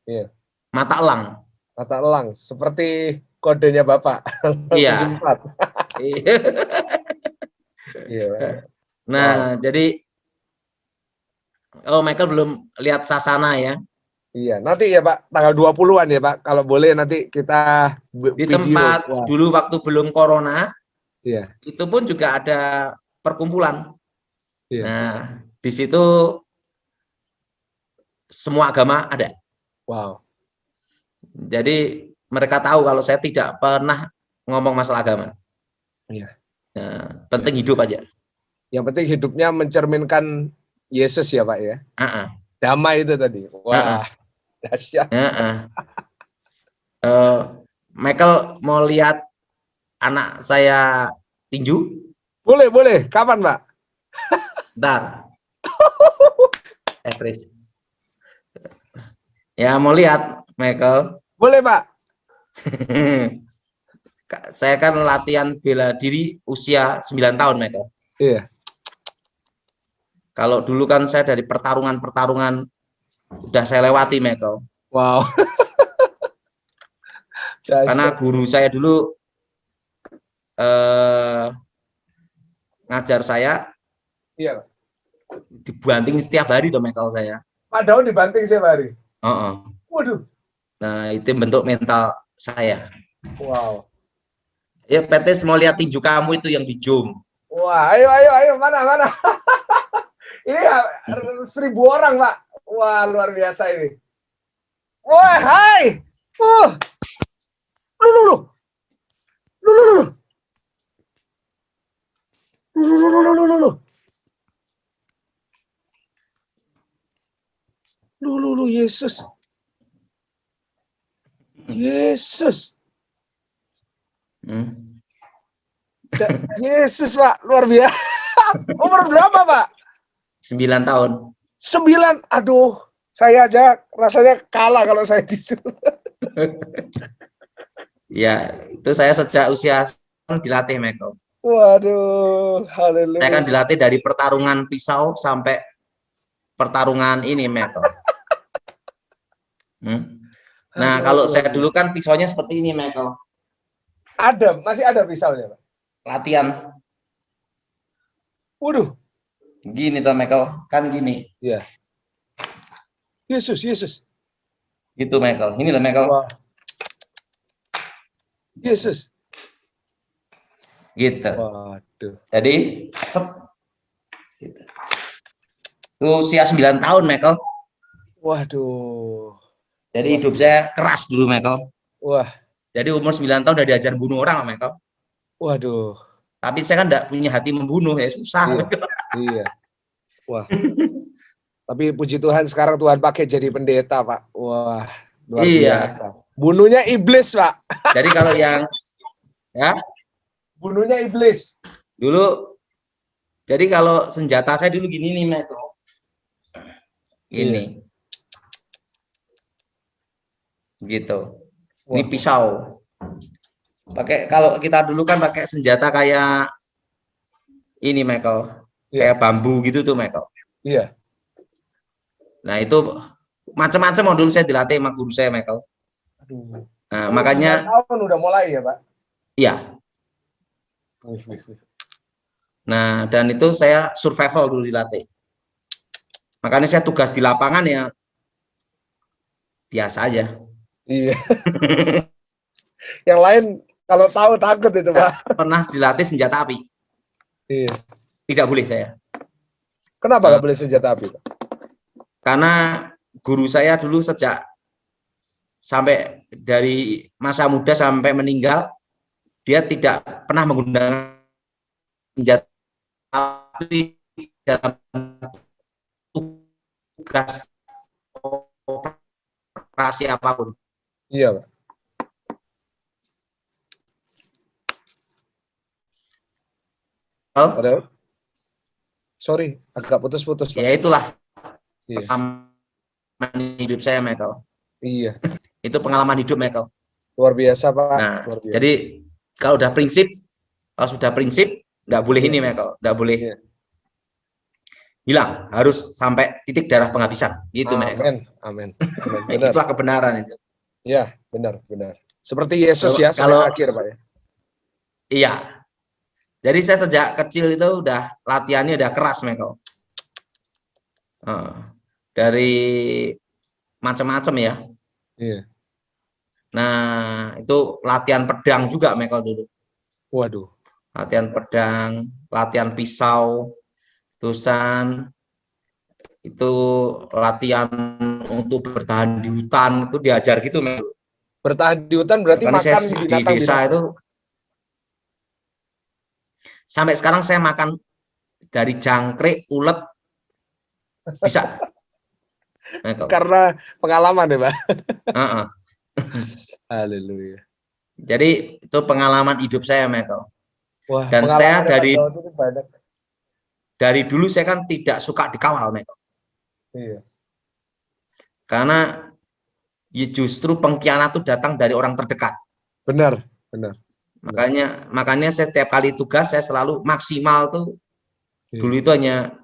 iya. mata elang. Mata elang, seperti kodenya Bapak. Iya. 74. Iya. Wow. Nah, jadi oh Michael belum lihat Sasana ya. Iya, nanti ya Pak, tanggal 20-an ya Pak. Kalau boleh nanti kita Di video. tempat Wah, dulu waktu belum corona, iya, itu pun juga ada perkumpulan. iya. Nah, di situ semua agama ada. Wow. Jadi mereka tahu kalau saya tidak pernah ngomong masalah agama. Iya. Nah, Iya. penting hidup aja. Yang penting hidupnya mencerminkan Yesus ya Pak ya. Uh-uh, Damai itu tadi. uh-uh, Wah, dahsyat. uh-uh. Michael mau lihat anak saya tinju? Boleh, boleh. Kapan Pak? Ntar, Chris. Ya mau lihat, Michael. Boleh Pak. Saya kan latihan bela diri usia 9 tahun, Michael. Iya. Kalau dulu kan saya dari pertarungan-pertarungan udah saya lewati, Michael. Wow. Karena Dahsyat. guru saya dulu ngajar saya Iya Pak. dibanting setiap hari tuh, Michael saya. Pak Daud dibanting setiap hari. Waduh. Nah, itu bentuk mental saya. Wow. Ya, Petis mau lihat tinju kamu itu yang di Zoom. Wah, ayo, ayo, ayo. Mana, mana. Ini 1.000 orang Pak. Wah, luar biasa ini. Wah, hai. Lu, lu, lu. Lu, lu, lu, lu. Lu, lu, lu, lu, lu, lu, lu. Lu, Yesus. Yesus. Yesus, Pak. Luar biasa. Umur berapa, Pak? 9 tahun. 9. Aduh, saya aja rasanya kalah kalau saya disuruh. Ya, itu saya sejak usia dilatih, Michael. Waduh, haleluya. Saya akan dilatih dari pertarungan pisau sampai pertarungan ini, Michael. Nah, kalau saya dulu kan pisaunya seperti ini, Michael. Ada, masih ada pisaunya, Pak. Latihan. Waduh. Gini tuh, Michael. Kan gini. Iya. Yesus, Yesus. Gitu, Michael. Ini loh, Michael. Wah. Yesus. Gitu. Waduh. Jadi, gitu. Itu usia 9 tahun, Michael. Waduh. Jadi hidup saya keras dulu, Michael. Wah. Jadi umur 9 tahun udah diajar bunuh orang, Michael. Waduh. Tapi saya kan enggak punya hati membunuh, ya susah. Iya. Iya. Wah. Tapi puji Tuhan sekarang Tuhan pakai jadi pendeta, Pak. Wah, luar biasa. Bunuhnya iblis, Pak. Jadi kalau yang ya, bunuhnya iblis. Dulu jadi kalau senjata saya dulu gini nih, Michael. Ini. Iya. Gitu. Ini pisau. Pakai, kalau kita dulu kan pakai senjata kayak ini Michael, Iya. kayak bambu gitu tuh Michael. Iya. Nah itu macam-macam mau dulu saya dilatih sama guru saya Michael. Aduh. Nah Umur 9 makanya tahun udah mulai ya, Pak? iya. Nah dan itu saya survival dulu dilatih. Makanya saya tugas di lapangan ya biasa aja. Iya. Yang lain kalau tahu takut itu, Pak. Pernah dilatih senjata api. Iya. Tidak boleh saya. Kenapa nggak boleh senjata api, Pak? Karena guru saya dulu sejak sampai dari masa muda sampai meninggal, dia tidak pernah menggunakan senjata api dalam tugas operasi apapun. Iya, Pak. Oh, Padahal, sorry, agak putus-putus, Pak. ya itulah Iya. pengalaman hidup saya, Michael. Iya. Itu pengalaman hidup, Michael. Luar biasa, Pak. Nah, Luar biasa. jadi kalau sudah prinsip, nggak boleh ini, Michael, nggak boleh Iya. hilang, harus sampai titik darah penghabisan, gitu, Michael. Amin. Benar. Itulah kebenaran itu. Ya, benar. Seperti Yesus ya, sampai akhir, Pak ya. Iya. Jadi saya sejak kecil itu udah latihannya udah keras, Michael. Dari macam-macam ya. Iya. Nah, itu latihan pedang juga, Michael dulu. Waduh. Latihan pedang, latihan pisau, tusan, itu latihan untuk bertahan di hutan, itu diajar gitu, Michael. Bertahan di hutan berarti Makanya makan saya di desa itu sampai sekarang saya makan dari jangkrik, ulet bisa. Karena pengalaman ya, Pak. Haleluya. Jadi itu pengalaman hidup saya, Michael. Wah, dan saya dari dulu saya kan tidak suka dikawal, Michael. Iya. Karena ya justru pengkhianat itu datang dari orang terdekat. Benar. Makanya saya setiap kali tugas saya selalu maksimal tuh. Iya. Dulu itu hanya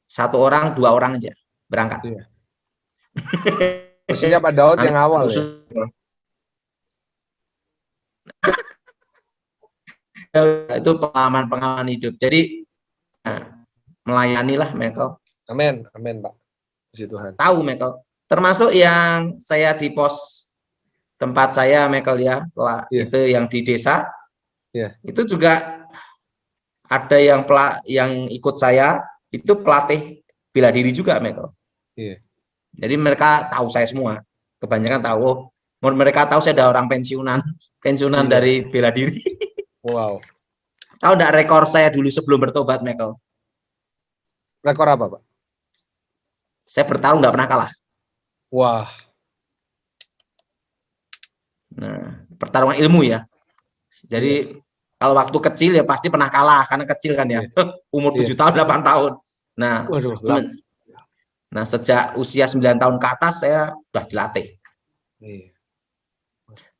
1 orang, 2 orang aja berangkat. Iya. Maksudnya Pak Daud yang awal ya? Itu pengalaman hidup. Jadi melayanilah, Michael. Amin, Pak. Puji Tuhan. Tahu, Michael. Termasuk yang saya di pos tempat saya, Michael ya, itu yang di desa. Itu juga ada yang ikut saya, itu pelatih bela diri juga, Michael. Jadi mereka tahu saya semua. Kebanyakan tahu. Mereka tahu saya ada orang pensiunan dari bela diri. Wow. Tahu enggak rekor saya dulu sebelum bertobat, Michael? Rekor apa, Pak? Saya bertarung enggak pernah kalah. Wah. Nah, pertarungan ilmu ya. Jadi kalau waktu kecil ya pasti pernah kalah karena kecil kan ya. Umur 7 tahun, 8 tahun. Nah, nah sejak usia 9 tahun ke atas saya sudah dilatih.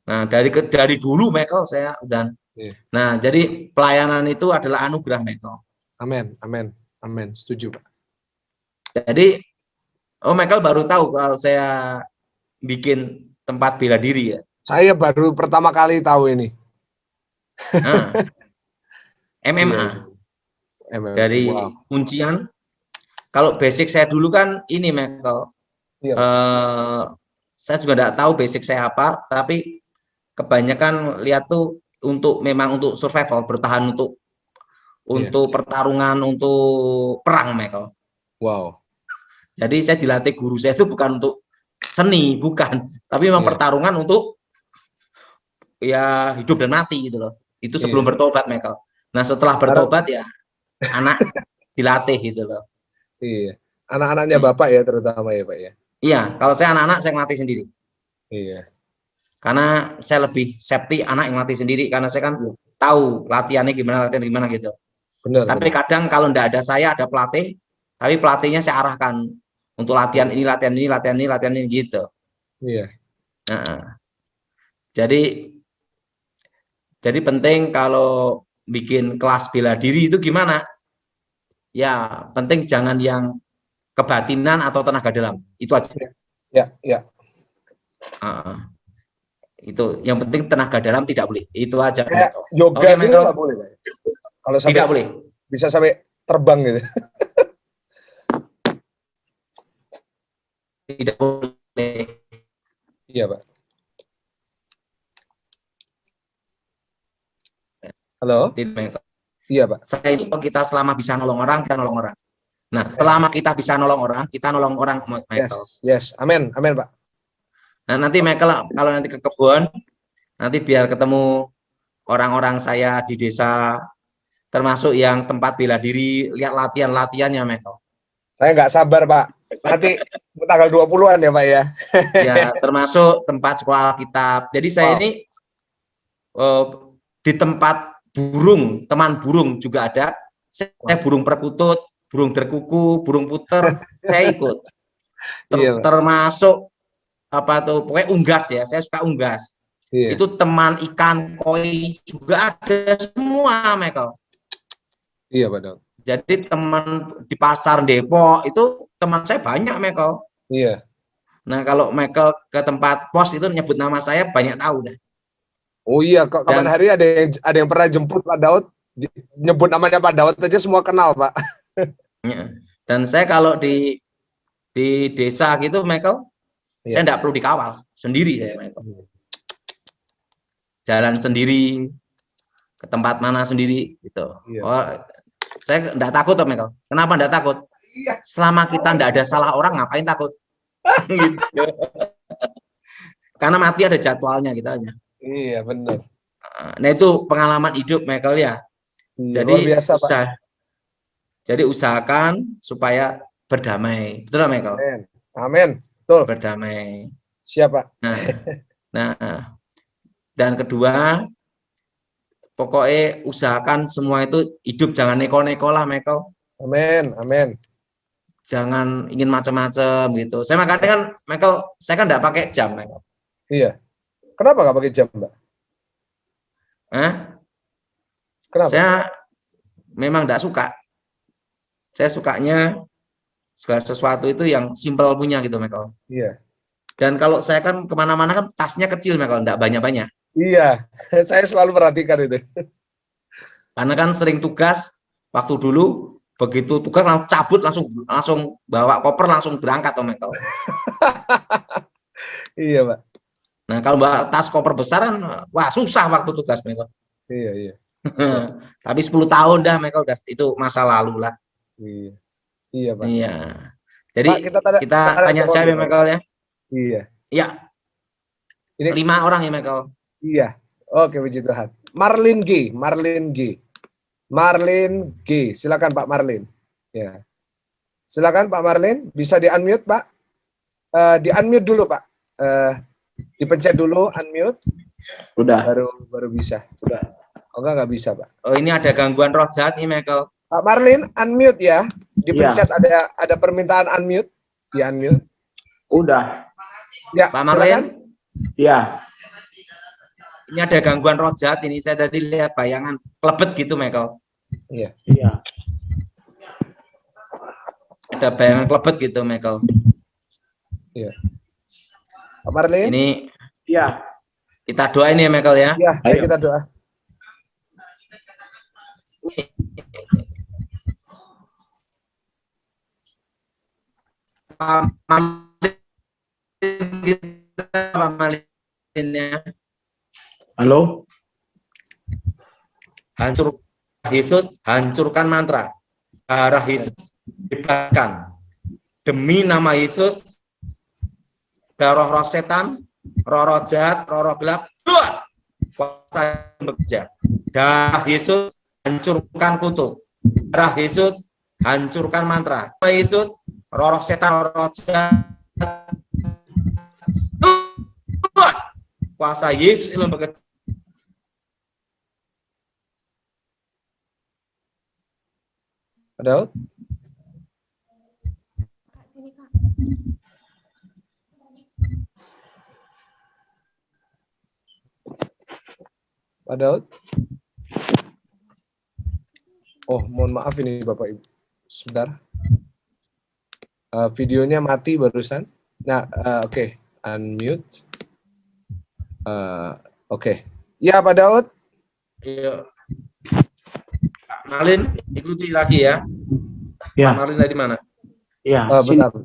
Nah, dari dulu, Michael, saya udah. Nah, jadi pelayanan itu adalah anugerah, Michael. Amin. Setuju, Pak. Jadi, Michael baru tahu kalau saya bikin tempat bela diri ya. Saya baru pertama kali tahu ini. MMA. Dari kuncian. Kalau basic saya dulu kan ini, Michael. Saya juga enggak tahu basic saya apa, tapi kebanyakan lihat tuh memang untuk survival, bertahan untuk pertarungan, untuk perang, Michael. Wow. Jadi saya dilatih guru saya itu bukan untuk seni, bukan, tapi memang pertarungan untuk ya hidup dan mati gitu loh. Itu sebelum bertobat, Michael. Nah, setelah bertobat ya anak dilatih gitu loh. Iya. Anak-anaknya Bapak ya terutama ya, Pak ya. Iya, kalau saya anak-anak saya ngelatih sendiri. Iya. Karena saya lebih safety anak yang latih sendiri, karena saya kan tahu latihan gimana gitu. Benar. Tapi kadang kalau enggak ada saya, ada pelatih, tapi pelatihnya saya arahkan untuk latihan ini gitu. Iya. Jadi Jadi penting kalau bikin kelas bela diri itu gimana? Ya, penting jangan yang kebatinan atau tenaga dalam. Itu aja. Ya, ya. Uh, itu yang penting tenaga dalam tidak boleh. Itu aja, Kayak Michael. yoga Oke, gitu Michael. nggak boleh, Pak? Kalau sampai Tidak boleh. bisa sampai terbang gitu. Tidak boleh. Iya, Pak. Halo? Tidak, Michael. Iya, Pak. Saya ini kita selama bisa nolong orang, kita nolong orang. Nah, selama kita bisa nolong orang, kita nolong orang, Michael. Yes, yes. Amin, amin, Pak. Nah, nanti Michael kalau nanti ke kebun, nanti biar ketemu orang-orang saya di desa, termasuk yang tempat bela diri, lihat latihan-latihannya, Michael. Saya nggak sabar, Pak. Nanti tanggal 20-an ya, Pak ya. Ya, termasuk tempat sekolah Alkitab. Jadi saya ini di tempat burung, teman burung juga ada. Saya burung perkutut, burung derkuku, burung puter, saya ikut. Iya, Pak. Termasuk apa tuh, pokoknya unggas ya, saya suka unggas. Iya. Itu teman ikan koi juga ada semua, Michael. Iya, Pak Dok. Jadi teman di pasar Depok itu teman saya banyak, Michael. Iya. Nah, kalau Michael ke tempat pos itu nyebut nama saya banyak tahu dah. Oh iya, kok kapan Dan hari ada yang pernah jemput Pak Daud, nyebut namanya Pak Daud aja semua kenal, Pak. ya, dan saya kalau di desa gitu, Michael, saya Iya. enggak perlu dikawal, sendiri saya, Michael. Jalan sendiri, ke tempat mana sendiri gitu. Iya. Oh, saya enggak takut, Michael. Kenapa enggak takut? Iya. Selama kita enggak ada salah orang, ngapain takut? Gitu. Karena mati ada jadwalnya gitu aja. Iya, benar. Nah, itu pengalaman hidup, Michael ya. Iya, luar Jadi biasa, Pak. jadi usahakan supaya berdamai. Betul, Michael? Amin. Amin. Betul. Berdamai. Siapa? Nah, dan kedua, pokoknya usahakan semua itu hidup jangan neko-neko lah, Michael. Amin. Amin. Jangan ingin macam-macam gitu. Saya makanya kan, Michael, saya kan enggak pakai jam, Michael. Iya. Kenapa nggak pakai jam, Mbak? Kenapa? Saya memang enggak suka. Saya sukanya segala sesuatu itu yang simpel punya gitu, Michael. Iya. Dan kalau saya kan kemana-mana kan tasnya kecil, Michael, enggak banyak-banyak. Iya. Saya selalu perhatikan itu. Karena kan sering tugas, waktu dulu begitu tugas langsung cabut, langsung bawa koper langsung berangkat, Om Michael. Iya, Pak. Nah, kalau bawa tas koper besar kan, wah susah waktu tugas, Michael. Iya, iya. Tapi 10 tahun dah, Michael, itu masa lalu lah. Iya. Iya, Pak. Iya. Jadi Pak, kita tanya jawab ya, Michael ya. Iya. Iya. Ini 5 orang ya, Michael. Iya. Oke, puji Tuhan. Marlin G. Marlin G. Marlin G. Silakan Pak Marlin. Ya. Silakan Pak Marlin, bisa di-unmute, Pak. Di-unmute dulu, Pak. Dipencet dulu unmute. Udah. Baru bisa. Udah. Oh, enggak bisa, Pak. Oh, ini ada gangguan roh jahat nih, Michael. Pak Marlin, unmute ya. Dipencet ada permintaan unmute. Di-unmute. Udah. Ya, Pak silakan. Marlin. Iya. Ini ada gangguan roh jahat ini. Saya tadi lihat bayangan kelebet gitu, Michael. Iya. Iya. Ada bayangan kelebet gitu, Michael. Iya. Pak Marlin. Ini Iya. kita doain ya, Michael ya. Ya, ayo Ayo. kita doa. Pak Marlin, Pak Marlin ya. Halo. Hancur Yesus, hancurkan mantra. Darah Yesus, bebaskan. Demi nama Yesus, roh-roh setan, roh-roh jahat, roh-roh gelap, keluar. Kuasa bekerja. Darah Yesus, hancurkan kutuk. Darah Yesus, hancurkan mantra. Nama Yesus, roh-roh setan, roh-roh jahat, keluar. Kuasa Yesus itu bekerja. Daud. Pak Daud. Oh, mohon maaf ini Bapak Ibu. Sebentar. Videonya mati barusan. Nah, oke. Unmute. Oke. Ya, Pak Daud. Iya. Pak Malin, ikuti lagi ya. Ya. Pak Malin tadi mana? Ya, sini. Benar.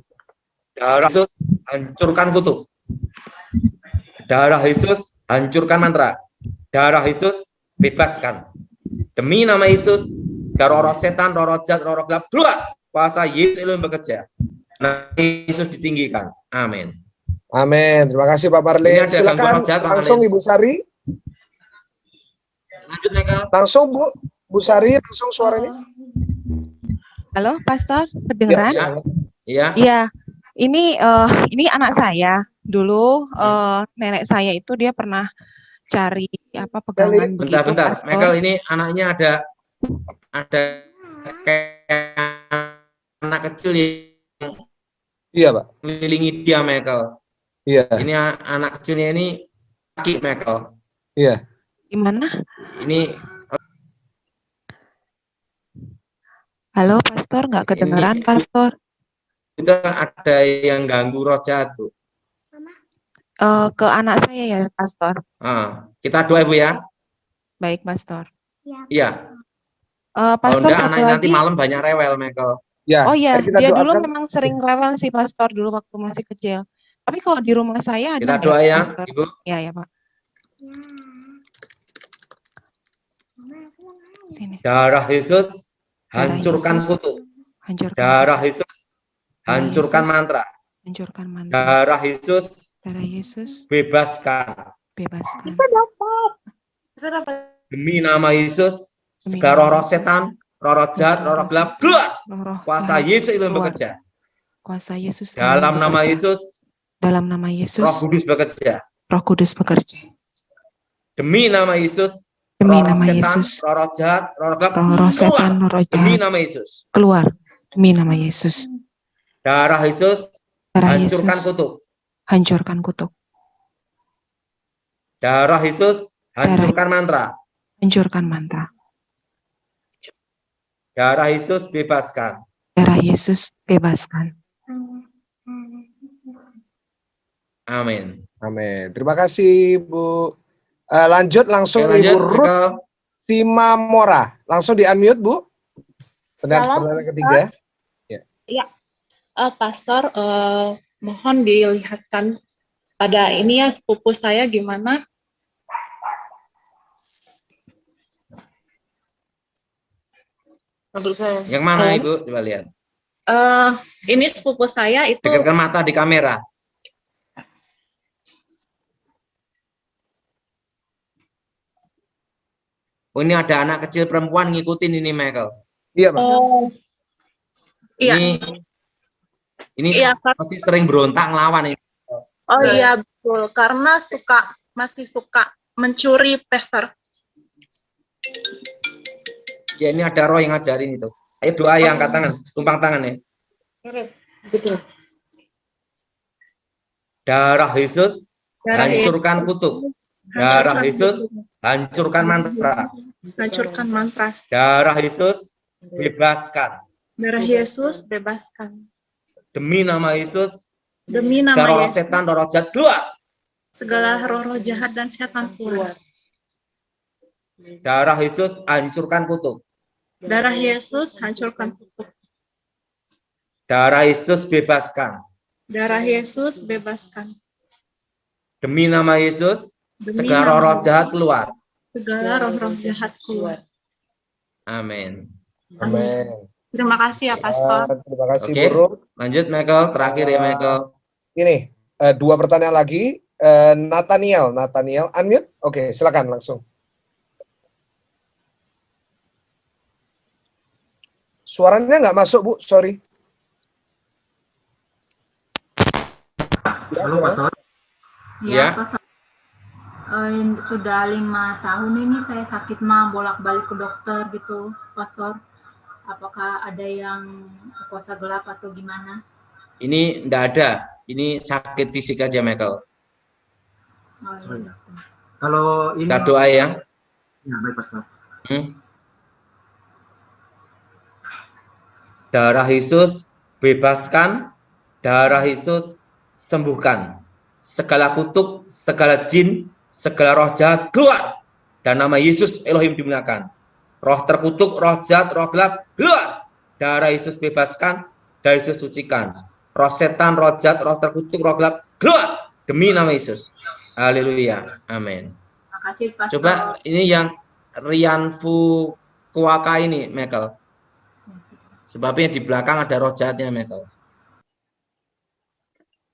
Darah Yesus, hancurkan kutuk. Darah Yesus, hancurkan mantra. Darah Yesus, bebaskan. Demi nama Yesus, roh setan, roh jahat, roh gelap, keluar. Kuasa Yesus yang bekerja. Nama Yesus ditinggikan. Amin. Amin. Terima kasih Pak Ini Marlin. ada Silakan gangguan jahat, Pak langsung Marlin. Ibu Sari. Lanjut, Michael. Langsung Bu Sari, langsung suaranya. Halo, Pastor, Ya, kedengeran? silakan. Iya. Iya, ini anak saya. Dulu nenek saya itu dia pernah cari pegangan begitu, Bentar-bentar, Pastor. Michael, ini anaknya ada kayak anak kecil yang Iya, Pak. mengelilingi dia, Michael. Iya. Ini anak kecilnya ini laki, Michael. Iya. Gimana? Ini Halo, Pastor, nggak kedengeran, Pastor? itu ada yang ganggu roh jahat, Bu. Ke anak saya ya, Pastor. Kita doa, Bu ya. Baik, Pastor. Iya. Kalau Pastor, enggak, satu anak nanti lagi. malam banyak rewel, Michael. Ya. Oh iya, kita dia dulu doakan. memang sering rewel sih, Pastor, dulu waktu masih kecil. Tapi kalau di rumah saya ada Kita nggak, doa ya, Pastor? Ibu. Iya, ya, Pak. Sini. Darah Yesus, Darah hancurkan Yesus, kutuk. hancurkan. Darah Yesus, Darah hancurkan Yesus, mantra. hancurkan mantra. Darah Yesus, Darah Yesus, bebaskan. bebaskan. Demi nama Yesus, Demi segala nama roh setan, roh jahat, roh gelap, keluar. Roh Kuasa jahat, Yesus itu keluar. bekerja. Kuasa Yesus Dalam yang nama bekerja. Yesus, Dalam nama Yesus, Roh Kudus bekerja. Roh Kudus bekerja. Demi nama Yesus, Demi roh nama setan, Yesus, roh jahat, roh gelap, roh setan, keluar. roh Demi jahat, nama Yesus. keluar. Demi nama Yesus. Darah Yesus, Darah hancurkan Yesus, kutuk. hancurkan kutuk. Darah Yesus, hancurkan mantra. Hancurkan mantra. Darah Yesus, bebaskan. Darah Yesus, bebaskan. Amin. Amin. Terima kasih, Bu. Lanjut langsung Oke, lanjut, Ibu Ruth Michael. Simamora. Langsung di-unmute, Bu. Salam, Pertanyaan ketiga. Pastor, mohon dilihatkan pada ini ya sepupu saya gimana? Yang mana, Ibu? Coba lihat. Ini sepupu saya itu Dekatkan mata di kamera. Oh, ini ada anak kecil perempuan ngikutin ini, Michael. Iya, Pak. iya. Ini Iya, Pak. pasti sering berontak ngelawan ini. Oh iya betul, karena masih suka mencuri, Pastor. Ya, ini ada roh yang ngajarin itu. Ayo doa ya, angkat tangan, tumpang tangan ya. Betul. Darah Yesus, Darah hancurkan kutuk. Darah Yesus, hancurkan mantra. Hancurkan mantra. Darah Yesus, bebaskan. Darah Yesus, bebaskan. Demi nama Yesus, Demi nama segala roh Yesus, setan, roh jahat, keluar. segala roh-roh jahat dan setan keluar. Darah Yesus, hancurkan kutuk. Darah Yesus, hancurkan kutuk. Darah Yesus, bebaskan. Darah Yesus, bebaskan. Demi nama Yesus, Demi segala nama roh jahat keluar. segala roh-roh jahat keluar. Amin. Amin. Terima kasih ya, Pastor. Terima kasih, Oke. Bu Ruth. Lanjut, Michael. Terakhir ya, Michael. Ini, dua pertanyaan lagi. Nathaniel, unmute. Oke, silakan langsung. Suaranya nggak masuk, Bu. Sorry. Halo Pastor. Ya. Pastor. Sudah 5 tahun ini saya sakit mah bolak-balik ke dokter gitu, Pastor. Apakah ada yang kuasa gelap atau gimana? Ini enggak ada. Ini sakit fisik aja, Michael. Oh, iya. Kalau ini Kita doa ya. Ya, baik, Pastor. Darah Yesus bebaskan, darah Yesus sembuhkan. Segala kutuk, segala jin, segala roh jahat keluar. Dan nama Yesus Elohim dimuliakan. Roh terkutuk, roh jahat, roh gelap keluar. Darah Yesus bebaskan, darah Yesus sucikan. Roh setan, roh jahat, roh terkutuk, roh gelap keluar. Demi nama Yesus. Haleluya. Amin. Makasih, Pastor. Coba ini yang Rian Fukuoka ini, Michael. Sebabnya di belakang ada roh jahatnya, Michael.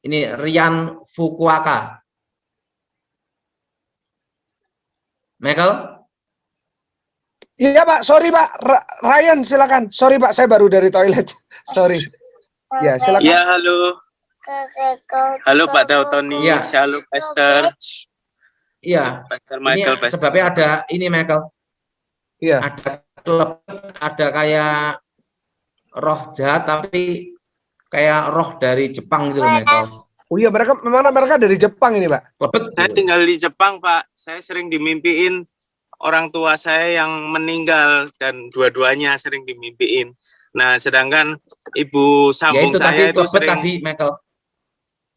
Ini Rian Fukuoka. Michael? Iya Pak, sorry Pak. Ryan silakan. Sorry Pak, saya baru dari toilet. Sorry. Ya, silakan. Ya, halo. Halo Pak Dautoni. Ya. Halo Pastor. Iya. Pastor Ini Michael, Pastor. sebabnya ada ini, Michael. Iya. Ada klub, ada kayak roh jahat tapi kayak roh dari Jepang gitu loh, Michael. Oh iya, mereka dari Jepang ini, Pak. Lebet. Saya tinggal di Jepang, Pak. Saya sering dimimpiin orang tua saya yang meninggal dan dua-duanya sering dimimpiin. Nah, sedangkan ibu Ya sambung itu tadi saya itu lebet sering tadi, Michael.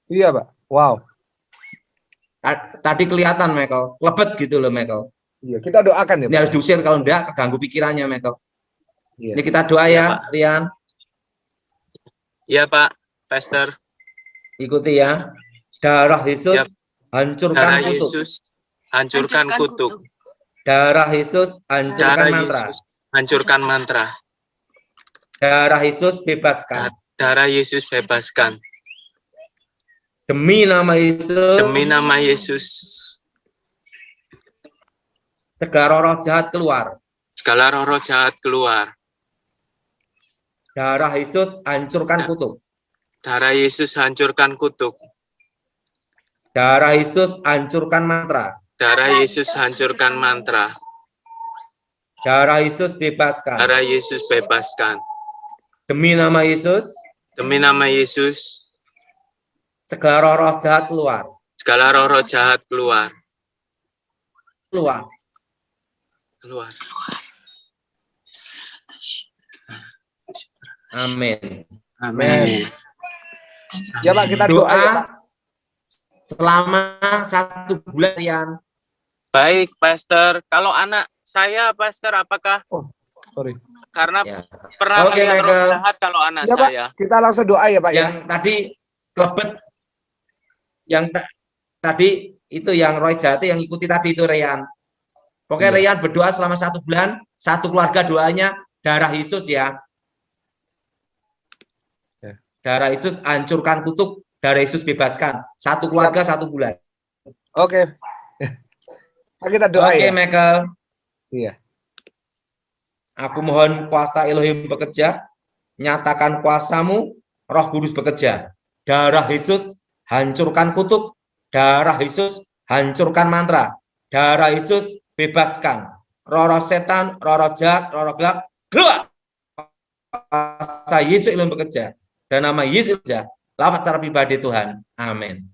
Iya, Pak. Wow. Tadi kelihatan, Michael. Lebet gitu loh, Michael. Iya, kita doakan ya, Ini Pak. harus diusir, kalau enggak keganggu pikirannya, Michael. Iya. Ini kita doa Iya, ya, Pak. Rian. ya Pak, Pastor. Ikuti ya. Darah Yesus Ya. hancurkan Darah kutuk. Yesus hancurkan kutuk. Darah Yesus hancurkan Darah mantra. Yesus hancurkan mantra. Darah Yesus bebaskan. Darah Yesus bebaskan. Demi nama Yesus. Demi nama Yesus Segala roh jahat keluar. segala roh jahat keluar. Darah Yesus hancurkan kutuk. Darah Yesus hancurkan kutuk. Darah Yesus hancurkan mantra. Darah Yesus hancurkan mantra. Darah Yesus bebaskan. Darah Yesus bebaskan. Demi nama Yesus, Demi nama Yesus segala roh jahat keluar. segala roh jahat keluar. Keluar. Keluar. Amin. Amin. Ya, Pak, kita doa ya, Pak. Doa selama 1 bulan, Rian. Baik, Pastor. Kalau anak saya, Pastor, apakah Sorry. karena Ya. pernah Oke, melihat roh Michael. jahat kalau anak Ya, Pak. saya? Kita langsung doa ya, Pak ya. Yang tadi kelebet, yang tadi itu yang roh jahat yang ikuti tadi itu Rian. Pokoknya Rian berdoa selama 1 bulan, satu keluarga doanya darah Yesus ya. Darah Yesus hancurkan kutuk, darah Yesus bebaskan. Satu keluarga 1 bulan. Oke. Nah, kita doa Oke, ya. Michael. Iya. Aku mohon kuasa Elohim bekerja, nyatakan kuasamu, Roh Kudus bekerja. Darah Yesus hancurkan kutuk, darah Yesus hancurkan mantra, darah Yesus bebaskan. Roh setan, roh jahat, roh gelap, keluar. Kuasa Yesus Elohim bekerja. Dan nama Yesus bekerja. Lawat secara pribadi Tuhan. Amin.